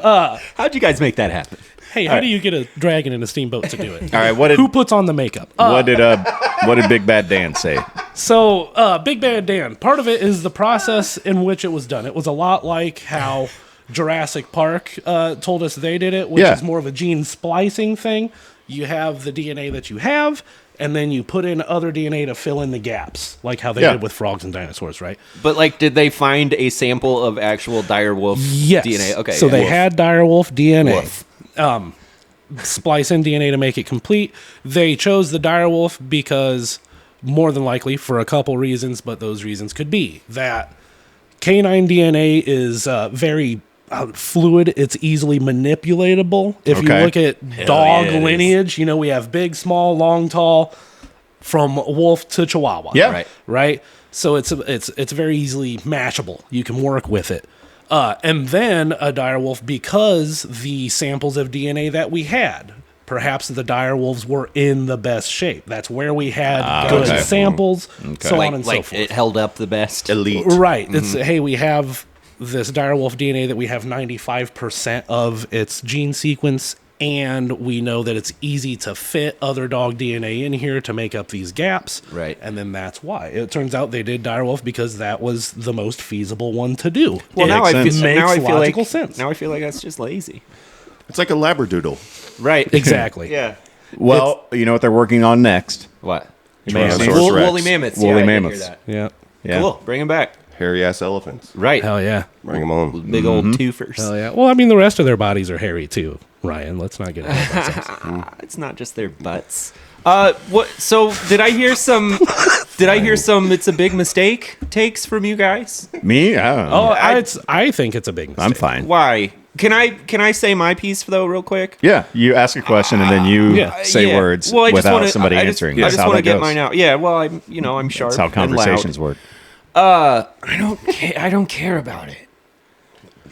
How'd you guys make that happen? Hey, how do you get a dragon and a steamboat to do it? All right, what did Who puts on the makeup? what did Big Bad Dan say? So, Big Bad Dan, part of it is the process in which it was done. It was a lot like how Jurassic Park told us they did it, which Yeah. is more of a gene splicing thing. You have the DNA that you have, and then you put in other DNA to fill in the gaps, like how they Yeah. did with frogs and dinosaurs, right? But like, did they find a sample of actual dire wolf Yes. DNA? Okay. So yeah. they had direwolf DNA. Woof. Splice in DNA to make it complete. They chose the direwolf because, more than likely, for a couple reasons, but those reasons could be that canine DNA is very fluid. It's easily manipulatable. If you Okay. look at dog yeah, it is. lineage, we have big, small, long, tall, from wolf to Chihuahua. Yeah. Right. Right. So it's very easily mashable. You can work with it. And then a direwolf, because the samples of DNA that we had, perhaps the direwolves were in the best shape. That's where we had good okay. samples, so like, on and so like forth. it held up the best. Elite. Right. It's hey, we have this direwolf DNA that we have 95% of its gene sequence, and we know that it's easy to fit other dog DNA in here to make up these gaps. Right. And then that's why. It turns out they did direwolf because that was the most feasible one to do. Well, It now I feel, makes now I feel logical like sense. now I feel like that's just lazy. It's like a labradoodle. Right. Exactly. Yeah. Well, you know what they're working on next? What? Tyrannosaurus Wool- Rex. Woolly mammoths. Woolly yeah, I did mammoths. hear that. Yeah. Yeah. Cool. Bring them back. Hairy ass elephants. Right. Hell yeah. Bring them on. Big old twofers. Hell yeah. Well, I mean, the rest of their bodies are hairy too, Ryan. Let's not get ahead of ourselves. It's not just their butts. What? So did I hear some? Did I hear some? It's a big mistake takes from you guys. Me? I don't know. I think it's a big mistake. I'm fine. Why? Can I say my piece though, real quick? Yeah, you ask a question and then you Yeah. say Yeah. words Well, I just without wanna- somebody I answering. I That's just how want to that get goes. mine out. Yeah. Well, I'm sharp. That's how and conversations loud. work. I don't care about it.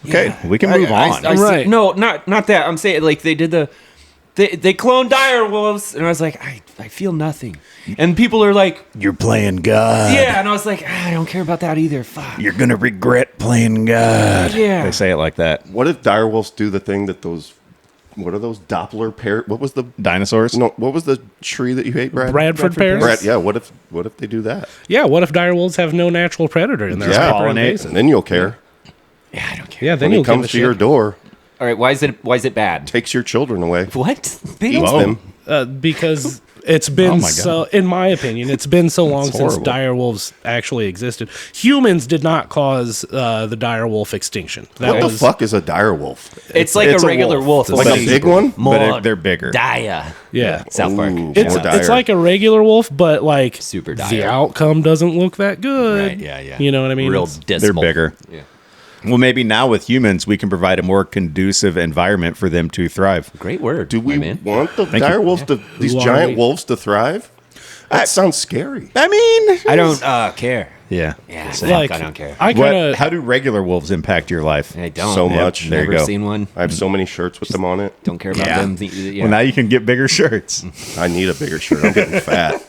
Okay, we can move on. I see- Right. no, not that. I'm saying like they did they cloned dire wolves, and I was like, I feel nothing. And people are like, You're playing God. yeah, and I was like, I don't care about that either. Fuck. You're gonna regret playing God. Yeah. They say it like that. What if direwolves do the thing that those... What are those Doppler pear? What was the... Dinosaurs? No, what was the tree that you hate, Brad? Bradford pears? Brad, yeah, what if they do that? Yeah, what if direwolves have no natural predator in their Yeah. hyperinvasive? And then you'll care. Yeah, I don't care. Yeah, then When you'll he comes give a to your shit. door, All right, why is it bad? takes your children away. What? They Eats don't. them. Because it's been Oh my God. so, in my opinion, it's been so long since horrible. direwolves actually existed. Humans did not cause the direwolf extinction. That What the was fuck is a direwolf? It's like it's a a regular wolf. wolf. It's Like a big one? But they're bigger. Dia. yeah. South Park. Ooh, It's more dire. it's like a regular wolf, but like Super the dire. outcome doesn't look that good. Right, yeah. You know what I mean? Real It's- dismal. They're bigger. Yeah. Well, maybe now with humans, we can provide a more conducive environment for them to thrive. Great word. Do we my man. want the you. dire wolves to these Who are giant we? wolves to thrive? That sounds scary. I mean, I don't care. yeah. Yeah, like, I don't care. I kind of How do regular wolves impact your life? I don't. So Yeah, much. There you Never go. seen one. I have so many shirts with them on it. Don't care about Yeah. them. Yeah. Well, now you can get bigger shirts. I need a bigger shirt. I'm getting fat.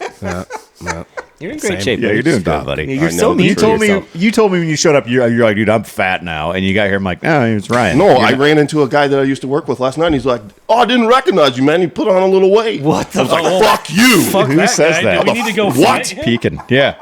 You're in great shape. Yeah, you're doing Stop. good, buddy. You're I so know mean You to told me. yourself. You told me when you showed up. You're like, dude, I'm fat now, and you got here. I'm like, no, it's Ryan. No, You're I not- ran into a guy that I used to work with last night, and he's like, "Oh, I didn't recognize you, man. He put on a little weight." What the I was like, "Fuck you." Fuck Who that says guy. that? Do we need to go What? fight him? peeking. Yeah,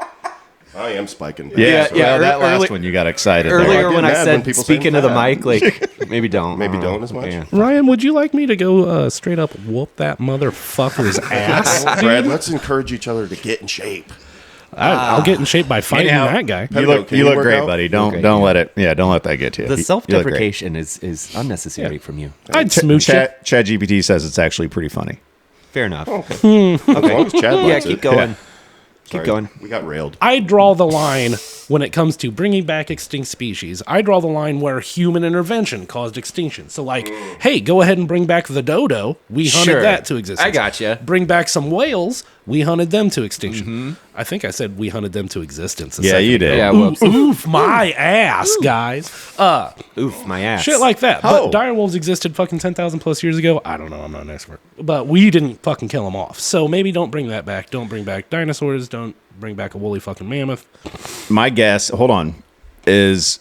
I am spiking. yeah. yeah, That last early- one you got excited. Earlier there. get when I mad when said people say speaking to the that. mic, like maybe don't. Maybe don't as much. Yeah. Ryan, would you like me to go straight up whoop that motherfucker's ass? Brad, let's encourage each other to get in shape. I'll get in shape by fighting Anyhow, that guy. You look, Can you you look work great, out? buddy. Don't Okay, don't yeah. let it. Yeah, don't let that get to you. The You look great. self-deprecation is unnecessary from you. I'd smooch it. Chat GPT says it's actually pretty funny. Fair enough. As long as Chad Yeah, likes keep it. going. Keep Sorry, going. We got railed. I draw the line when it comes to bringing back extinct species. I draw the line where human intervention caused extinction. So, like, hey, go ahead and bring back the dodo. We hunted Sure. that to existence. I gotcha. Bring back some whales. We hunted them to extinction. I think I said we hunted them to existence. Yeah, you did. Yeah, Ooh, whoops. oof, my ass, guys. Oof, my ass. Shit like that. Oh. But dire wolves existed fucking 10,000 plus years ago. I don't know. I'm not an expert. But we didn't fucking kill them off. So maybe don't bring that back. Don't bring back dinosaurs. Don't bring back a woolly fucking mammoth. My guess, hold on, is,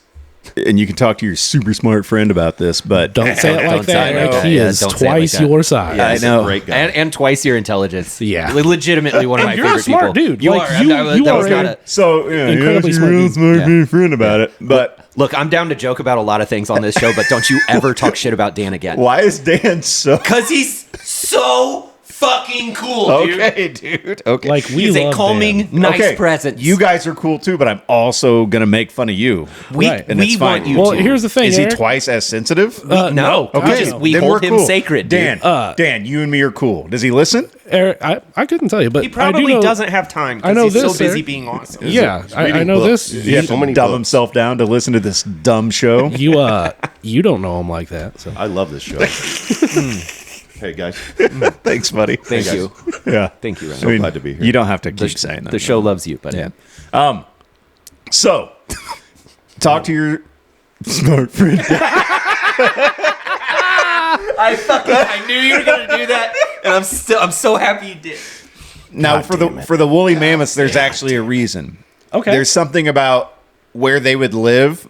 and you can talk to your super smart friend about this, but Don't say it like Don't say that, it like Eric. that. He Yeah, is don't say it like twice that. your size. Yeah, I He's a know. great guy. And twice your intelligence. Yeah. Legitimately one of my And you're a favorite smart people. dude. You Like, are. you that was are not a- a... so yeah, Incredibly you're smart real dude. smart Yeah. friend about it. But Look, I'm down to joke about a lot of things on this show, but don't you ever talk shit about Dan again. why is Dan so? Because he's so fucking cool, dude. Okay, dude. Okay. Like, we He's a love calming, Dan. nice okay, presence. You guys are cool too, but I'm also gonna make fun of you. we Right. And we it's want fine. you Well, to. here's the thing, Is he Eric. twice as sensitive? No. Okay, we then hold we're him cool. sacred, dude. Dan, Dan, you and me are cool. Does he listen? Eric, I couldn't tell you, but He probably I do know, doesn't have time I know because he's this, so busy Eric. being awesome. Yeah, I reading know books. this. You have so to many dumb books. himself down to listen to this dumb show. You don't know him like that. So I love this show. Hey, guys. Thanks, buddy. Thank you. Yeah. Thank you, Ryan. So glad to be here. You don't have to keep saying that. The show loves you, but Yeah. So, talk to your smart friend. I knew you were gonna do that, and I'm so happy you did. Now, for the woolly mammoths, there's actually a reason. okay, There's something about where they would live,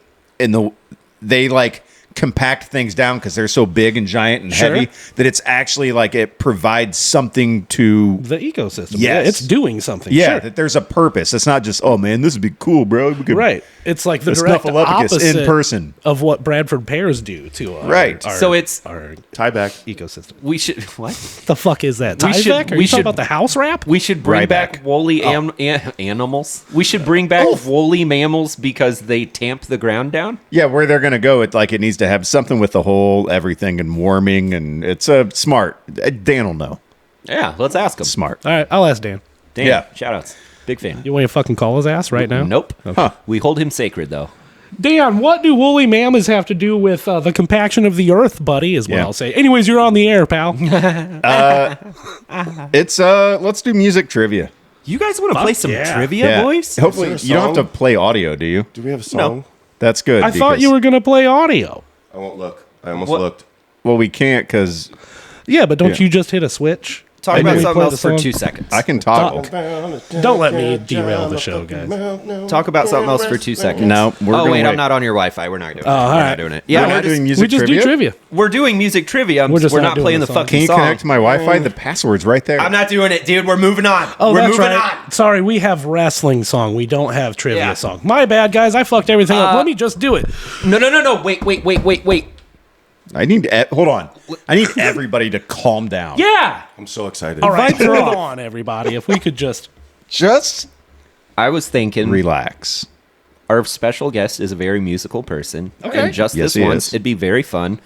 they like compact things down because they're so big and giant and Sure. heavy that it's actually like it provides something to. the ecosystem. Yes. Yeah, it's doing something. Yeah, sure. that there's a purpose. It's not just, oh man, this would be cool, bro. We could, Right. It's like the The direct Snuffleupagus opposite in person. of what Bradford pears do to our, Right. our- So it's- our Tie back. ecosystem. We should what? The fuck is that? We Tyvek? should- Are we you talking should- about the house wrap? We should bring Ryback. back woolly animals. We should bring back woolly mammals because they tamp the ground down. Yeah, where they're gonna go, it needs to have something with the whole everything and warming, and it's smart. Dan will know. Yeah, let's ask them. Smart. All right, I'll ask Dan. Dan, Yeah. shout outs. Big fan. You want to fucking call his ass right now? Nope. Huh. We hold him sacred though. Dan, what do woolly mammoths have to do with the compaction of the earth, buddy, is what Yeah. I'll say. Anyways, you're on the air, pal. It's let's do music trivia. You guys want to play some yeah. trivia, boys? Hopefully, Is there a you don't have song? to play audio, do you? Do we have a song? That's good. I thought because- you were going to play audio. I won't look. I almost What? looked. Well, we can't because Yeah, but don't Yeah. you just hit a switch? Talk I about do. something Play else the for song? 2 seconds. I can toggle. Don't let me derail the show, guys. Talk about something else for 2 seconds. No, we're Oh gonna wait, wait. I'm not on your Wi-Fi. We're not doing it. all We're right. not doing it. Yeah, Yeah, we're not doing music We just trivia. do trivia. we're doing music trivia. We're just we're not not doing playing the the song. fucking Can you song. connect to my Wi-Fi? The password's right there. I'm not doing it, dude. We're moving on. Oh, we're that's moving right. on. Sorry, we have wrestling song. We don't have trivia Yeah. song. My bad, guys. I fucked everything up. Let me just do it. No. Wait. I need hold on. I need everybody to calm down. Yeah. I'm so excited. All right, hold on, everybody. If we could just. Just I was thinking relax. our special guest is a very musical person. Okay. And just Yes, this he once, is. it'd be very fun.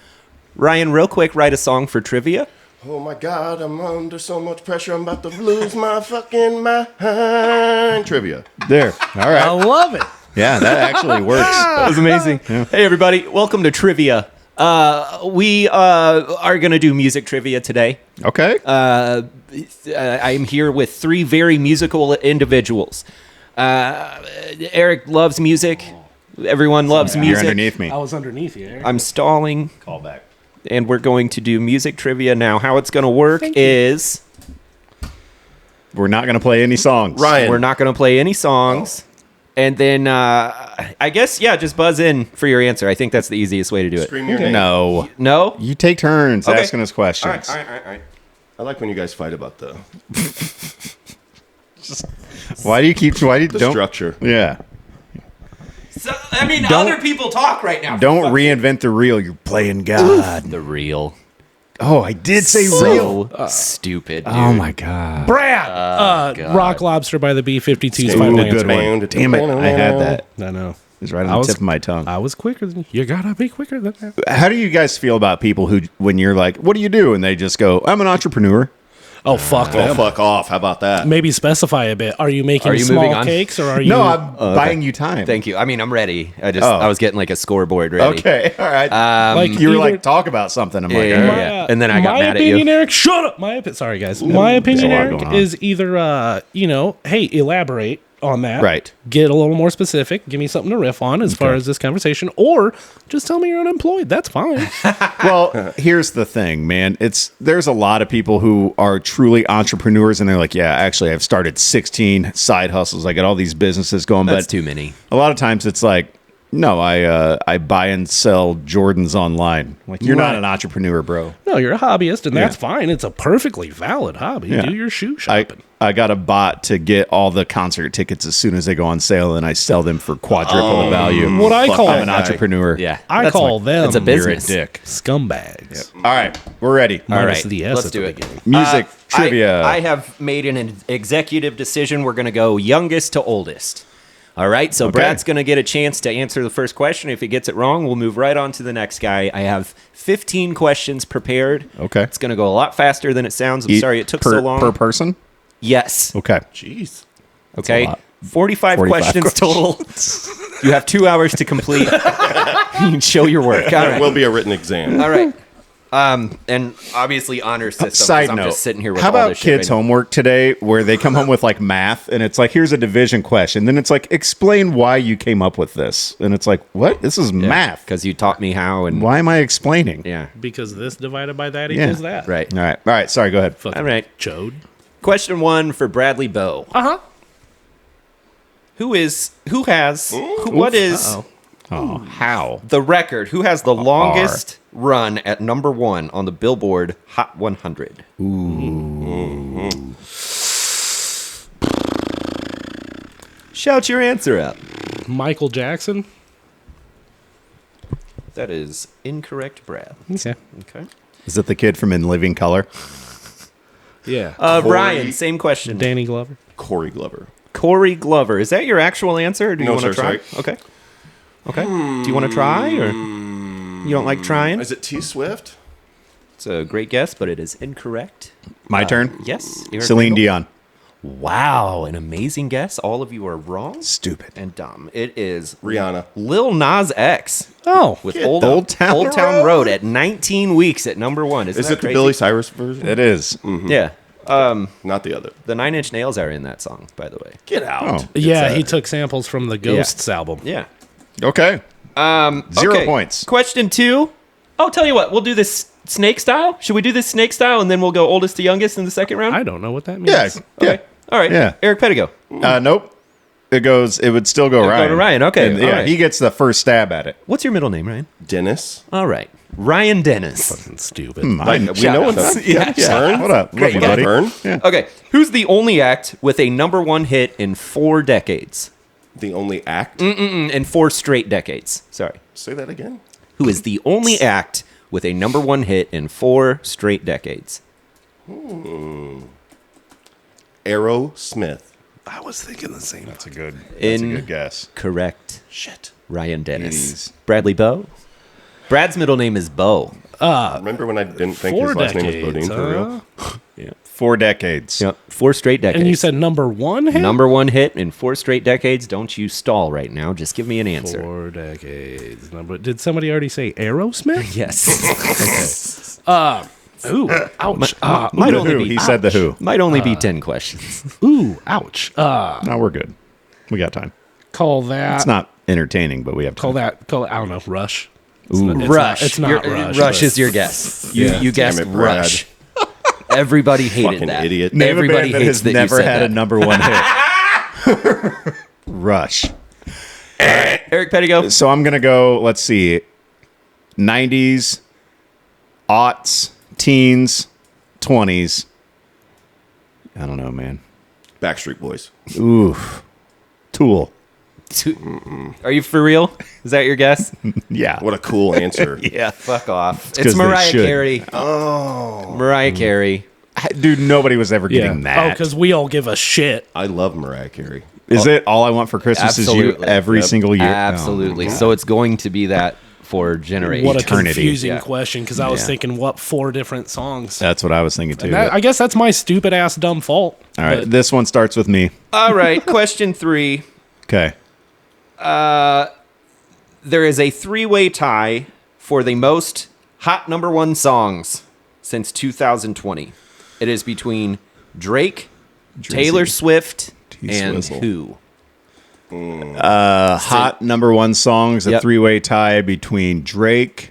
Ryan, real quick, write a song for trivia. Oh my God, I'm under so much pressure. I'm about to lose my fucking mind. Trivia. There. All I right. love it. Yeah, that actually works. That was amazing. Hey, everybody, welcome to Trivia. We are going to do music trivia today. Okay. I'm here with 3 very musical individuals. Eric loves music. Everyone loves You're music. underneath me. I was underneath you, Eric. I'm stalling, Call back. and we're going to do music trivia now. How it's going to work Thank you. is We're not going to play any songs. Ryan. We're not going to play any songs. And then I guess, just buzz in for your answer. I think that's the easiest way to do it. Scream your name. No. No? You take turns Okay. asking us questions. All right. I like when you guys fight about the Why do you don't structure. Yeah. So, I mean, other people talk right now. Don't reinvent the reel. You're playing God. The real. Oh, I did say real. So stupid, dude. Oh my God. Brad! Rock Lobster by the B-52's Ooh, final Ooh, good answer. one. Damn it. I had that. I know. It was right on the tip of my tongue. I was quicker than you. You gotta be quicker than that. How do you guys feel about people who, when you're like, what do you do? And they just go, I'm an entrepreneur. Oh, fuck Oh, them. fuck off. How about that? Maybe specify a bit. Are you making Are you moving small on? cakes or are you... No, I'm buying you time. Thank you. I mean, I'm ready. I was getting like a scoreboard ready. Okay. All right. like you were either- like, talk about something. I'm like, Yeah, all yeah, right. yeah. And then I got my mad at opinion, you. Eric, shut up. Sorry, guys. My opinion, There's a lot Eric, going on. is either, hey, elaborate on that. Right. Get a little more specific. Give me something to riff on as far as this conversation. Or just tell me you're unemployed. That's fine. Well, here's the thing, man. There's a lot of people who are truly entrepreneurs, and they're like, yeah, actually, I've started 16 side hustles. I got all these businesses going, That's but too many. a lot of times it's like, no, I buy and sell Jordans online. Like, you're not Right. an entrepreneur, bro. No, you're a hobbyist, and that's Yeah. fine. It's a perfectly valid hobby. Yeah. Do your shoe shopping. I got a bot to get all the concert tickets as soon as they go on sale, and I sell them for quadruple the value. What I call I'm an that guy. entrepreneur. Yeah. I call them It's a You're a business. dick. scumbags. All right, we're ready. All Minus right. the S Let's at the do it. beginning. Music trivia. I have made an executive decision. We're going to go youngest to oldest. All right. So Brad's going to get a chance to answer the first question. If he gets it wrong, we'll move right on to the next guy. I have 15 questions prepared. Okay. It's going to go a lot faster than it sounds. I'm sorry it took per, so long. per person. Yes. Okay. Jeez. Okay. lot. 45 45 questions total. You have 2 hours to complete. You can show your work. All There right. will be a written exam. All right. And obviously honor system. 'cause Side I'm note: just sitting here with how all about this shit kids' right now. homework today, where they come home with like math, and it's like, here's a division question, then it's like, explain why you came up with this, and it's like, what? This is math. Because you taught me how. And Why am I explaining? yeah. Because this divided by that Yeah. equals that. Right. All right. Sorry. Go ahead. Fucking All right. chode. Question 1 for Bradley Bow. Uh-huh. What is How? the record? Who has the longest run at number 1 on the Billboard Hot 100? Shout your answer out. Michael Jackson. That is incorrect, Brad. Okay. Okay. Is it the kid from In Living Color? Yeah. Ryan, same question. Danny Glover. Corey Glover. Corey Glover. Is that your actual answer, or do you No, want to sir, try? sorry. Okay. Okay. Do you want to try, or you don't like trying? Is it T Swift? It's a great guess, but it is incorrect. My turn. Yes. Eric Celine Randall? Dion. Wow, an amazing guess. All of you are wrong Stupid. and dumb. It is Rihanna. Lil Nas X Oh. with the Old Town Road at 19 weeks at number 1. Isn't Is that it the crazy? Billy Cyrus version? It is. Yeah. Not the other. The 9 Inch Nails are in that song, by the way. Get out. Oh. Yeah, he took samples from the Ghosts album. Yeah. Okay. 0 Okay. points. Question 2. I'll tell you what. We'll do this snake style. Should we do this snake style, and then we'll go oldest to youngest in the second round? I don't know what that means. Yeah. Okay. All right. Yeah. Eric Pettigo. Nope. It would still go It'll go Ryan. to Ryan, okay, And, yeah, all right. he gets the first stab at it. What's your middle name, Ryan? Dennis. All right. Ryan Dennis. Fucking stupid. We know it's Yeah. Vern. What up? Great Love you, guy. buddy. Vern. Yeah. Okay. Who's the only act with a number 1 hit in 4 decades? The only act. In 4 straight decades. Sorry. Say that again. Who is the only act with a number 1 hit in 4 straight decades? Aerosmith. I was thinking the same. That's a good In- guess. Correct. Shit. Ryan Dennis. Jeez. Bradley Bow. Brad's middle name is Bo. Remember when I didn't think 4 his last decades, name was Bodine for real? 4 decades. Yep. 4 straight decades. And you said number 1 hit? number 1 hit in 4 straight decades. Don't you stall right now. Just give me an answer. 4 decades. Did somebody already say Aerosmith? Yes. Ooh, ouch. Might The only Who. be He said the Who. might only be 10 questions. Ooh, ouch. No, we're good. We got time. Call that. It's not entertaining, but we have Call time. that. I don't know. Rush. Rush. It's not Rush. Rush but- is your guess. You Yeah. guessed Damn it, Brad. Rush. Everybody hated Fucking that. idiot. Name Everybody a band that hates has that you never said had that. a number one hit. Rush. Eric Pettigo. So I'm gonna go. Let's see. 90s, aughts, teens, 20s. I don't know, man. Backstreet Boys. Oof. Tool. Are you for real? Is that your guess? Yeah. What a cool answer. Yeah. Fuck off. 'cause It's they Mariah should. Carey. Oh. Mariah Carey. Dude, nobody was ever Yeah. getting Oh, that. because we all give a shit. I love Mariah Carey. Is it All I Want for Christmas Is You Absolutely. every single year? Absolutely. Oh, my So it's going to be that for generations. What a Eternity. confusing Yeah. question, because I was Yeah. thinking, what 4 different songs? That's what I was thinking too. And I guess that's my stupid ass dumb fault. All right. But This one starts with me. All right. Question 3. Okay. There is a 3-way tie for the most hot number 1 songs since 2020. It is between Drake, Taylor Swift, and T-Swizzle. who? Hot number one songs, a Yep. three-way tie between Drake,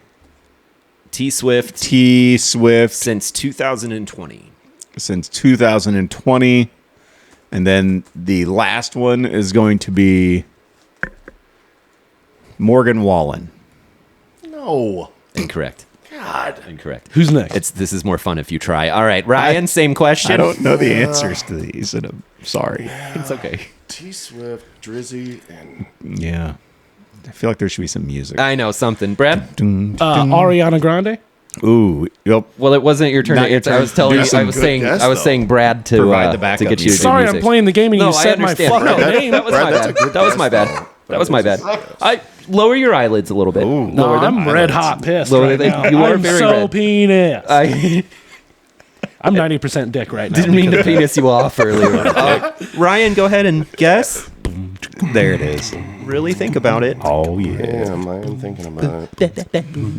T Swift T Swift since 2020. since 2020. And then the last one is going to be Morgan Wallen. No. Incorrect. God. Incorrect. who's next? This is more fun if you try. All right, Ryan, same question. I don't know the answers to these, and I'm sorry. It's okay. T Swift, Drizzy, and Yeah. I feel like there should be some music. I know something. Brad? Ariana Grande. Ooh, yep. Well, it wasn't your turn. Not your I turn. was telling Do you. some I was good saying. guess, I was though. saying Brad to Provide the to backup get you. music. to do Sorry, music. I'm playing the game and No, you I said my understand. fucking Brad, name. that was Brad, my that's bad. a good That was guess, my bad. though. That was my bad. I lower your eyelids a little bit. Ooh. No, Lower them. I'm red hot pissed Lower right them. now. You are I'm very so red. penis. I I'm 90% dick right now. didn't mean to because- penis you off earlier. Ryan, go ahead and guess. There it is. Really think about it. Oh, yeah. damn, I am thinking about it.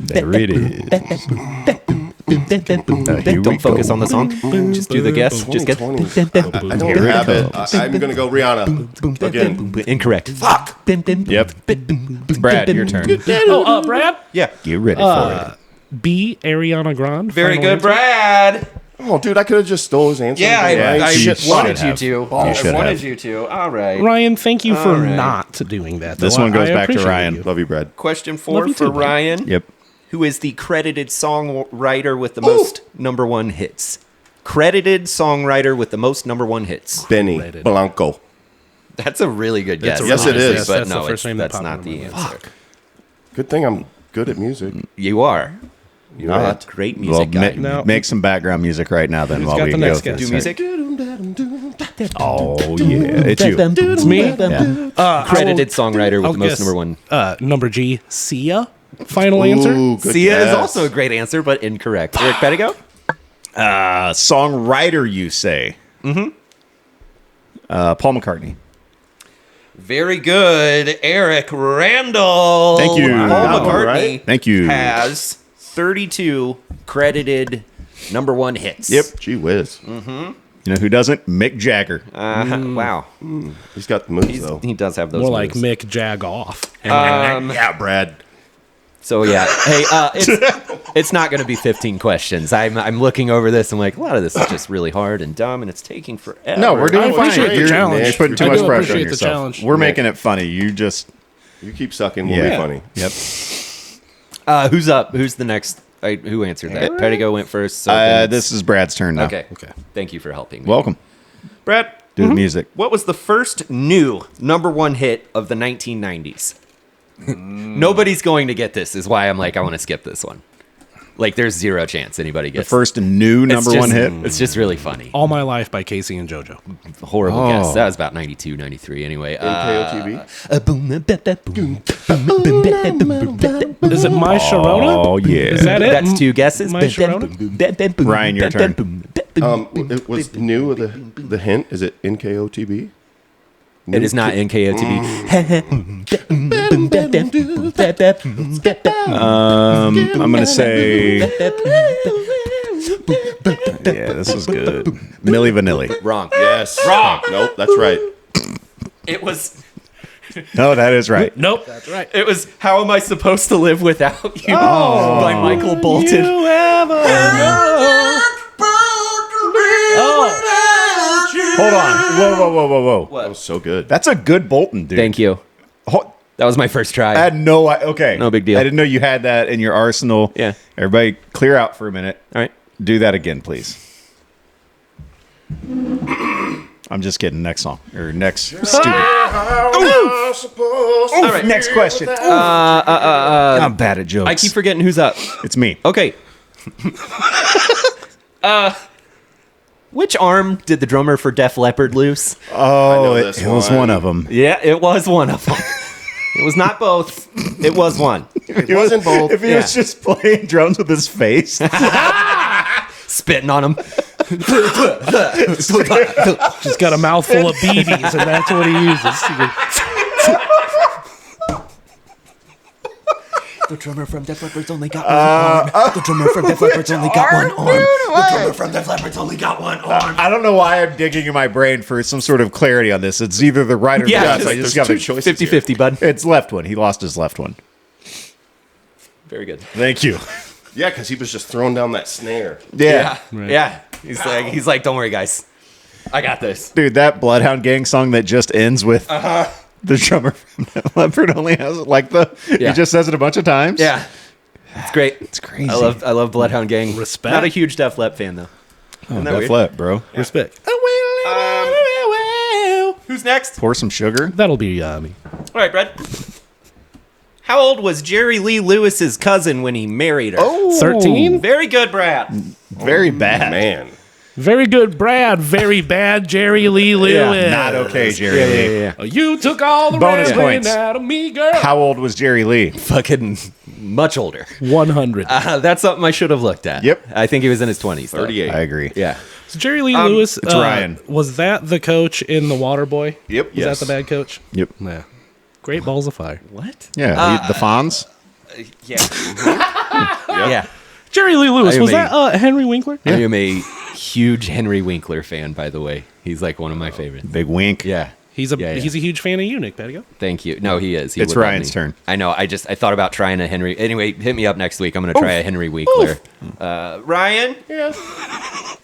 There it is. Here we Don't focus go. on the song. Just do the guess. Just get 2020. I don't Here it have it. comes. I'm going to go Rihanna. Again. incorrect. Fuck. Yep. Brad, your turn. Oh, Brad? Yeah. Get ready for it. B. Ariana Grande. Very Final good, answer. Brad. Oh, dude, I could have just stole his answer. Yeah, Yeah, I you wanted should you have. to. You I should wanted have. you to. All right. Ryan, thank you for All right. not doing that. This though. one goes I back to appreciate Ryan. you. Love you, Brad. Question Love 4 you for too, bud. Ryan. Yep. Who is the credited songwriter with the most number 1 hits? Credited songwriter with the most number 1 hits. Benny Rated. Blanco. That's a really good guess. That's a Yes, it really- is. But that's the no, first name that that's popped not into the my mind. answer. Good thing I'm good at music. You are. You're Not. a great Well, music guy. No. make some background music right now, then, Who's while got we the go next through guess? Do this. music? Oh, yeah. It's you. It's me. Yeah. Credited songwriter with I'll the most guess, number 1. Number G. Sia. Final answer. Ooh, good Sia is guess. also a great answer, but incorrect. Eric Pettigo? Songwriter, you say? Mm-hmm. Paul McCartney. Very good. Eric Randall. Thank you. Paul Wow, McCartney right? Thank you. has 32 credited number 1 hits. Yep. Gee whiz. You know who doesn't? Mick Jagger. Wow. He's got the moves, though. He does have those More like moves. Mick Jag off. Yeah, Brad. So yeah, hey, it's not going to be 15 questions. I'm looking over this. I'm like, a lot of this is just really hard and dumb, and it's taking forever. No, we're doing I fine. appreciate the You're, challenge. you're putting too I much do pressure on appreciate the yourself. challenge. We're making it funny. You just You keep sucking, we'll be funny. Yep. Who's up? Who's the next? Who answered that? Pettigo went first. So then it's- This is Brad's turn now. okay. Thank you for helping me. Welcome. Brad, Do the music. what was the first new number 1 hit of the 1990s? Nobody's going to get this. Is why I'm like, I want to skip this one. Like, there's zero chance anybody The gets first new It's number just- one hit. It's just really funny. All My Life by Casey and JoJo. Horrible Oh. guess. That was about 92, 93 anyway. KOTV. Is it My Sharona? Oh yeah. Is that it? That's 2 guesses. My Sharona? Ryan, your turn. It was new with the hint. Is it NKOTB? It is not NKOTB. I'm gonna say. Yeah, this is good. Milli Vanilli. Wrong. Yes. Wrong. Nope, that's right. It was. No, that is right. Nope, that's right. It was How Am I Supposed to Live Without You by Michael Bolton. Hold on. Whoa. That was so good. That's a good Bolton, dude. Thank you. Ho- That was my first try. I had okay. No big deal. I didn't know you had that in your arsenal. Yeah. Everybody clear out for a minute. All right. Do that again, please. I'm just kidding. Next song. Or next student. All right. Next question. I'm bad at jokes. I keep forgetting who's up. It's me. Okay. Which arm did the drummer for Def Leppard lose? Oh, I know it this was one. one of them. Yeah, it was one of them. It was not both. It was one. It wasn't both. If he was just playing drums with his face. Spitting on him. Just got a mouthful of BBs, and that's what he uses. The drummer from Def Leppard's only got one arm. The drummer from Def Leppard's only got one arm. The drummer from Def Leppard's only got one arm. I don't know why I'm digging in my brain for some sort of clarity on this. It's either the right or the Yeah, left. I there's just got two a choices. 50-50, bud. It's left one. He lost his left one. Very good. Thank you. Yeah, because he was just throwing down that snare. Yeah. Yeah. He's like, don't worry, guys. I got this. Dude, that Bloodhound Gang song that just ends with the drummer from Def Leppard only has like Yeah. he just says it a bunch of times. Yeah. It's great. It's crazy. I love Bloodhound Gang. Respect. Not a huge Def Lepp fan, though. Isn't that Def weird? Leppard, bro. Respect. Who's next? Pour some sugar. That'll be me. All right, Brad. How old was Jerry Lee Lewis's cousin when he married her? Oh, 13? Very good, Brad. very bad. Man. Very good, Brad. Very bad, Jerry Lee Lewis. Not okay, Jerry Lee. Yeah. You took all the Bonus wrestling points. out of me, girl. How old was Jerry Lee? Fucking much older. 100. That's something I should have looked at. Yep. I think he was in his 20s. though. 38. I agree. Yeah. So Jerry Lee Lewis. it's Ryan. Was that the coach in The Waterboy? Yep. Was that the bad coach? Yep. Yeah. Great balls of fire. What? Yeah. the Fonz. Yeah. Yeah. Jerry Lee Lewis. I Was mean- that Henry Winkler? I am a huge Henry Winkler fan, by the way. He's like one of my favorites. Big wink. Yeah. He's a Yeah, yeah. he's a huge fan of Eunuch. Patty. Thank you. No, he is. He It's would love Ryan's me. turn. I know. I thought about trying a Henry. Anyway, hit me up next week. I'm going to try a Henry Winkler. Ryan? Yeah.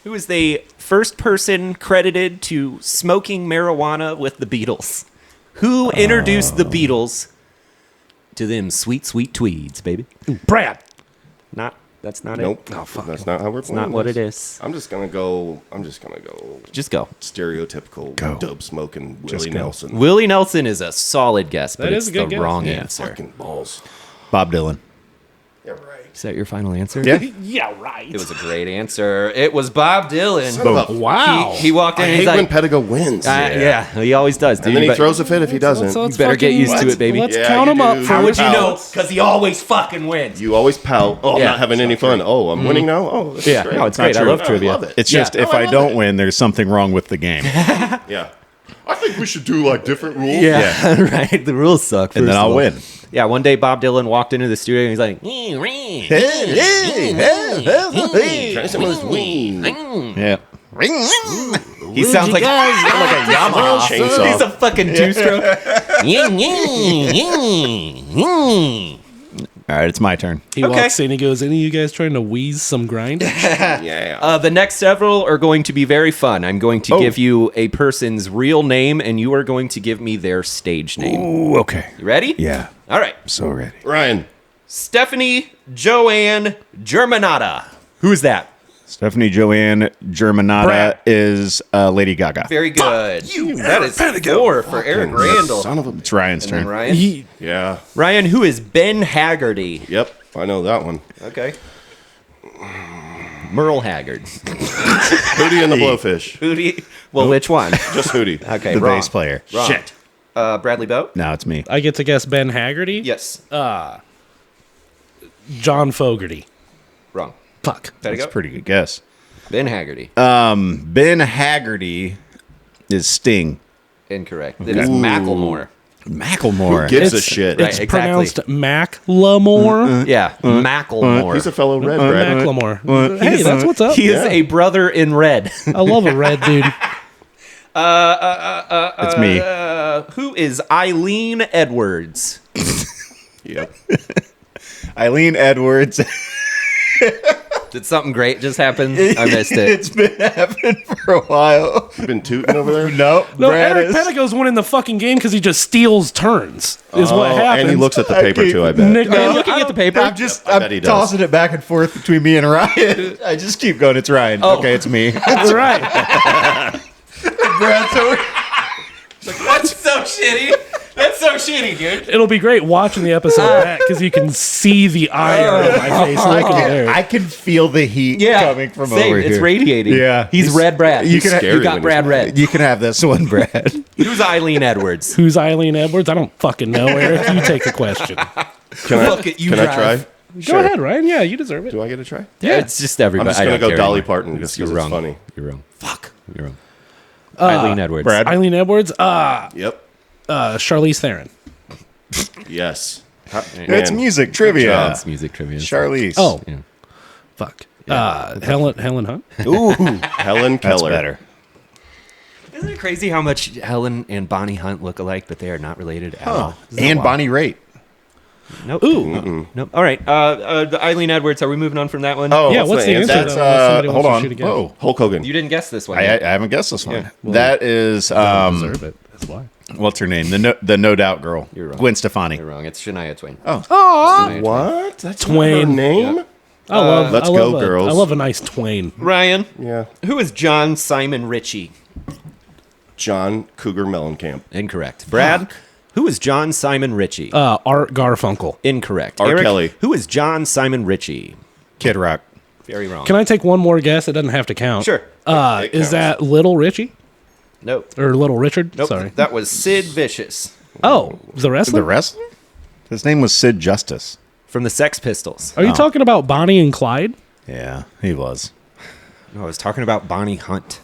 Who is the first person credited to smoking marijuana with the Beatles? Who introduced the Beatles to them sweet, sweet tweeds, baby? Brad. That's not Nope. it. Oh, fuck. That's not how we're playing. Not what this. it is. I'm just gonna go Just go. stereotypical dope smoking Willie go. Nelson. Willie Nelson is a solid guess, but That it's is a good the guess. wrong Yeah. answer. Fucking balls. Bob Dylan. Yeah, right. Is that your final answer? Yeah. Yeah, right. It was a great answer. It was Bob Dylan. Son of a- Wow. He walked in I and hate he's when like, Pedigo wins. yeah, he always does, dude. and then he But throws a fit if he doesn't. So let's better get fucking- used to it, baby. Let's Yeah, count you him up. do. How would you Pout. know? Because he always fucking wins. You always pout. Oh, I'm Yeah. not having any fun. Oh, I'm winning now. Oh, this Yeah, is great. no, it's Not great. I true. love trivia. I love it. It's Yeah. just if I I love don't it. win, there's something wrong with the game. Yeah. I think we should do like different rules. Yeah, right. The rules suck. And then first I'll of all. win. Yeah, one day Bob Dylan walked into the studio and he's like, Try some of this weed. Yeah. he sounds like a Yamaha. Chainsaw. He's a fucking two-stroke. All right, it's my turn. He Okay. walks in, he goes, any of you guys trying to wheeze some grind? Yeah. The next several are going to be very fun. I'm going to give you a person's real name, and you are going to give me their stage name. Ooh, okay. You ready? Yeah. All right. So ready. Ryan. Stephanie Joanne Germanata. Who's that? Stephanie Joanne Germanata Brad. is Lady Gaga. Very good. That is 4 for Eric Randall. Son of a. It's Ryan's And then turn. Ryan. Yeah. Ryan, who is Ben Haggerty? Yep. I know that one. Okay. Merle Haggard. Hootie and the Blowfish. Hootie. Well, which one? Just Hootie. Okay, The wrong. bass player. Wrong. Shit. Bradley Bowe? Now it's me. I get to guess Ben Haggerty? Yes. John Fogerty. Wrong. Fuck. There you That's go. a pretty good guess. Ben Haggerty. Ben Haggerty is Sting. Incorrect. It is Macklemore. Macklemore. Who gives a It's- shit? Right, It's exactly. pronounced Macklemore. Yeah, Macklemore. He's a fellow red, Brad. Macklemore. Hey, that's what's up. He is Yeah. a brother in red. I love a red dude. It's me. Who is Eileen Edwards? Yep. Eileen Edwards Did something great just happen? I missed it. It's been happening for a while. You been tooting over there? No, No, Brad Eric is. Pedigo's winning the fucking game because he just steals turns. Is what happens. And he looks at the paper too, I bet. Nick, Are you man, looking at the paper? I'm just I bet he I'm does. tossing it back and forth between me and Ryan. I just keep going. It's Ryan. Oh. Okay, it's me. That's right. Brad's over. That's so shitty. That's so shitty, dude. It'll be great watching the episode back because you can see the ire on my face looking at Eric. I can feel the heat coming from same. over here. It's radiating. Yeah. He's red Brad. You can- You got Brad red. You can have this one, Brad. Who's Eileen Edwards? Who's Eileen Edwards? I don't fucking know, Eric. You take the question. Can I, Look at you can I drive. try? Go ahead, Ryan. Yeah, you deserve it. Do I get a try? Yeah, it's just everybody. I'm just I going to don't go care Dolly anymore. Parton just because it's wrong. funny. You're wrong. Fuck. You're wrong. Eileen Edwards. Brad. Eileen Edwards. Yep. Charlize Theron. Yes. It's music trivia. It's music trivia. Charlize. Oh, Yeah. fuck. Helen Hunt. Ooh, Helen that's Keller. better. Isn't it crazy how much Helen and Bonnie Hunt look alike, but they are not related at all? And Bonnie Raitt. Nope. Ooh. Nope. All right. The Eileen Edwards. Are we moving on from that one? Oh, Yeah, what's the answer? That's though, unless somebody hold wants to on. shoot again? Whoa. Hulk Hogan. You didn't guess this one. I yet. haven't guessed this one. Yeah. That is Deserve it. That's why. what's her name? The no doubt girl. You're wrong. Gwen Stefani. You're wrong. It's Shania Twain. Oh. Shania Twain. What? That's Twain. not her name? I Let's love go, girls. I love a nice Twain. Ryan. Yeah. Who is John Simon Ritchie? John Cougar Mellencamp. Incorrect. Brad. Who is John Simon Ritchie? Art Garfunkel. Incorrect. R. Eric, Kelly. Who is John Simon Ritchie? Kid Rock. Very wrong. Can I take one more guess? It doesn't have to count. Sure. It Is counts. that Little Richie Nope. or Little Richard? Nope. Sorry. That was Sid Vicious Oh, the wrestler. The wrestler? His name was Sid Justice. from the Sex Pistols. Are you talking about Bonnie and Clyde? Yeah, he was. No, I was talking about Bonnie Hunt.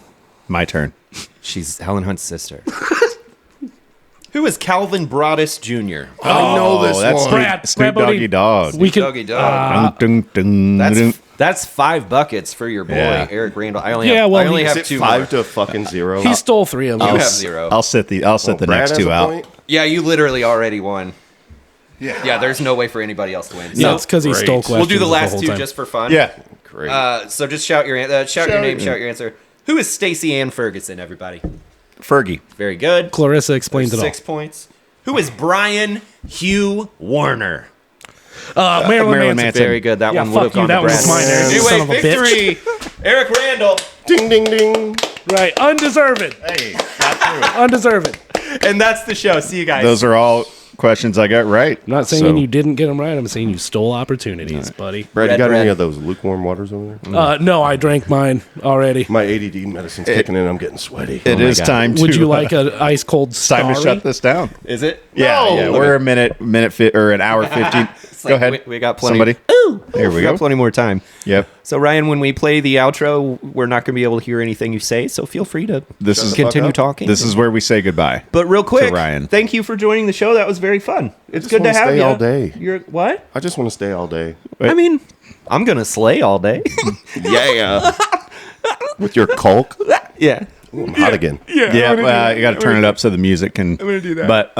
My turn. She's Helen Hunt's sister. Who is Calvin Broadus Jr.? I know this that's one. Brad, Snoop Brad Bodie. Doggy Dog. We can. Doggy dog. Dun, dun, dun, dun. That's 5 buckets for your boy Yeah. Eric Randall. I only Yeah, have, well, I only he- have Is it 2 5 more. to fucking 0? He stole 3 of You them. have 0. I'll set the Brad next has 2 a out. point? Yeah, you literally already won. Yeah, there's no way for anybody else to win. Yeah, So it's because he great. stole questions. we'll do the last whole 2 time. just for fun. Yeah. Great. So just shout your name, shout your answer. Who is Stacey Ann Ferguson? Everybody. Fergie. Very good. Clarissa explains it all. 6 points. Who is Brian Hugh Warner? Marilyn Marilyn Manson. Manson. Very good. That Yeah, one would have fuck you. gone That to was Brad. mine, Eric, you son of Anyway, a bitch. victory. Eric Randall. Ding, ding, ding. Right, undeserved. Hey, Undeserved. And that's the show. See you guys. those are all questions I got right. I'm not saying So- you didn't get them right. I'm saying you stole opportunities, buddy. Brad, Red you got bread. any of those lukewarm waters over there? No, I drank mine already. My ADD medicine's kicking in. I'm getting sweaty. It is God. time to. Would you like an ice cold time to Starry? shut this down? Is it? Yeah, we're a minute or an hour 15. It's Go like ahead. We got plenty. Somebody. Ooh, There we we got go. plenty more time. Yep. So Ryan, when we play the outro, we're not going to be able to hear anything you say. So feel free to This is continue up. talking. This is where we say goodbye. But real quick, Ryan. thank you for joining the show. That was very fun. It's just good to wanna have stay you all day. You're what? I just want to stay all day. I mean, I'm gonna slay all day. Yeah. With your caulk. yeah. Ooh, I'm hot again. Yeah, well, you got to turn it up so the music can. I'm gonna do that. But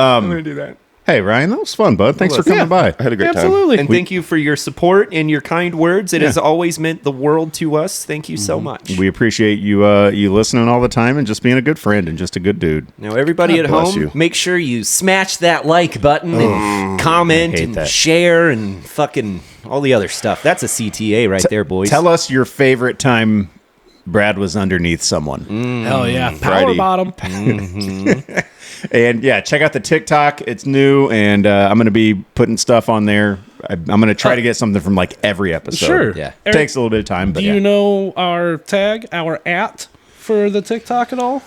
do that. hey, Ryan, that was fun, bud. Thanks for coming by. I had a great time. Absolutely. And thank you for your support and your kind words. It has always meant the world to us. Thank you so much. We appreciate you you listening all the time and just being a good friend and just a good dude. Now, everybody God at bless home, you. make sure you smash that like button and comment hate and that. share and fucking all the other stuff. That's a CTA right there, boys. Tell us your favorite time Brad was underneath someone. Hell yeah. Power Friday. bottom. And yeah, check out the TikTok. It's new, and I'm going to be putting stuff on there. I'm going to try to get something from like every episode. Sure. Yeah. Eric, Takes a little bit of time, but do you know our tag, our @, for the TikTok at all?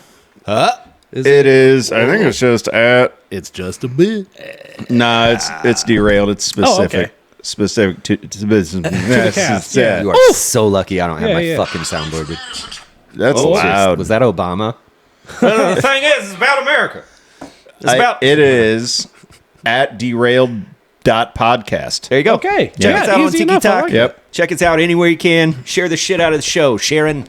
it is. I think it's just at. It's just a bit. No, it's derailed. It's specific. okay. Specific to cast, yeah. You are so lucky I don't have Yeah, my yeah. fucking soundboard. dude. That's loud. Was that Obama? The thing is, it's about America. It's about. It is at derailed.podcast. There you go. Okay. Check Yeah, us out on easy enough. I TikTok. like it. Yep. Check us out anywhere you can. Share the shit out of the show. Sharing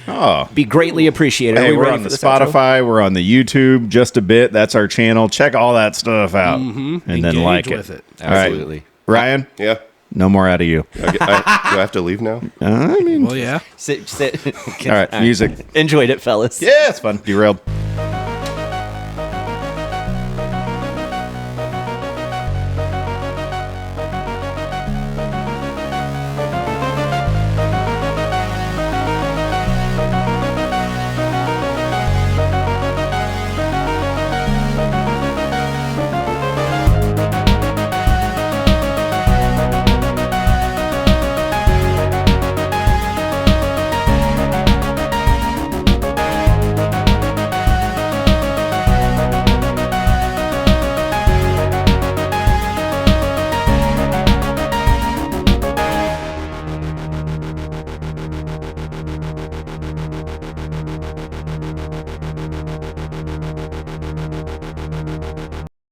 Oh. be greatly appreciated. Hey, Are we we're ready on the for this outro? Spotify. We're on the YouTube. Just a bit. That's our channel. Check all that stuff out, and then Engage like with it. it. All right. Absolutely. Ryan, Yeah. No more out of you. Do I have to leave now? I mean, Well, yeah. Sit. all right, music. Enjoyed it, fellas. Yeah, it's fun. Derailed.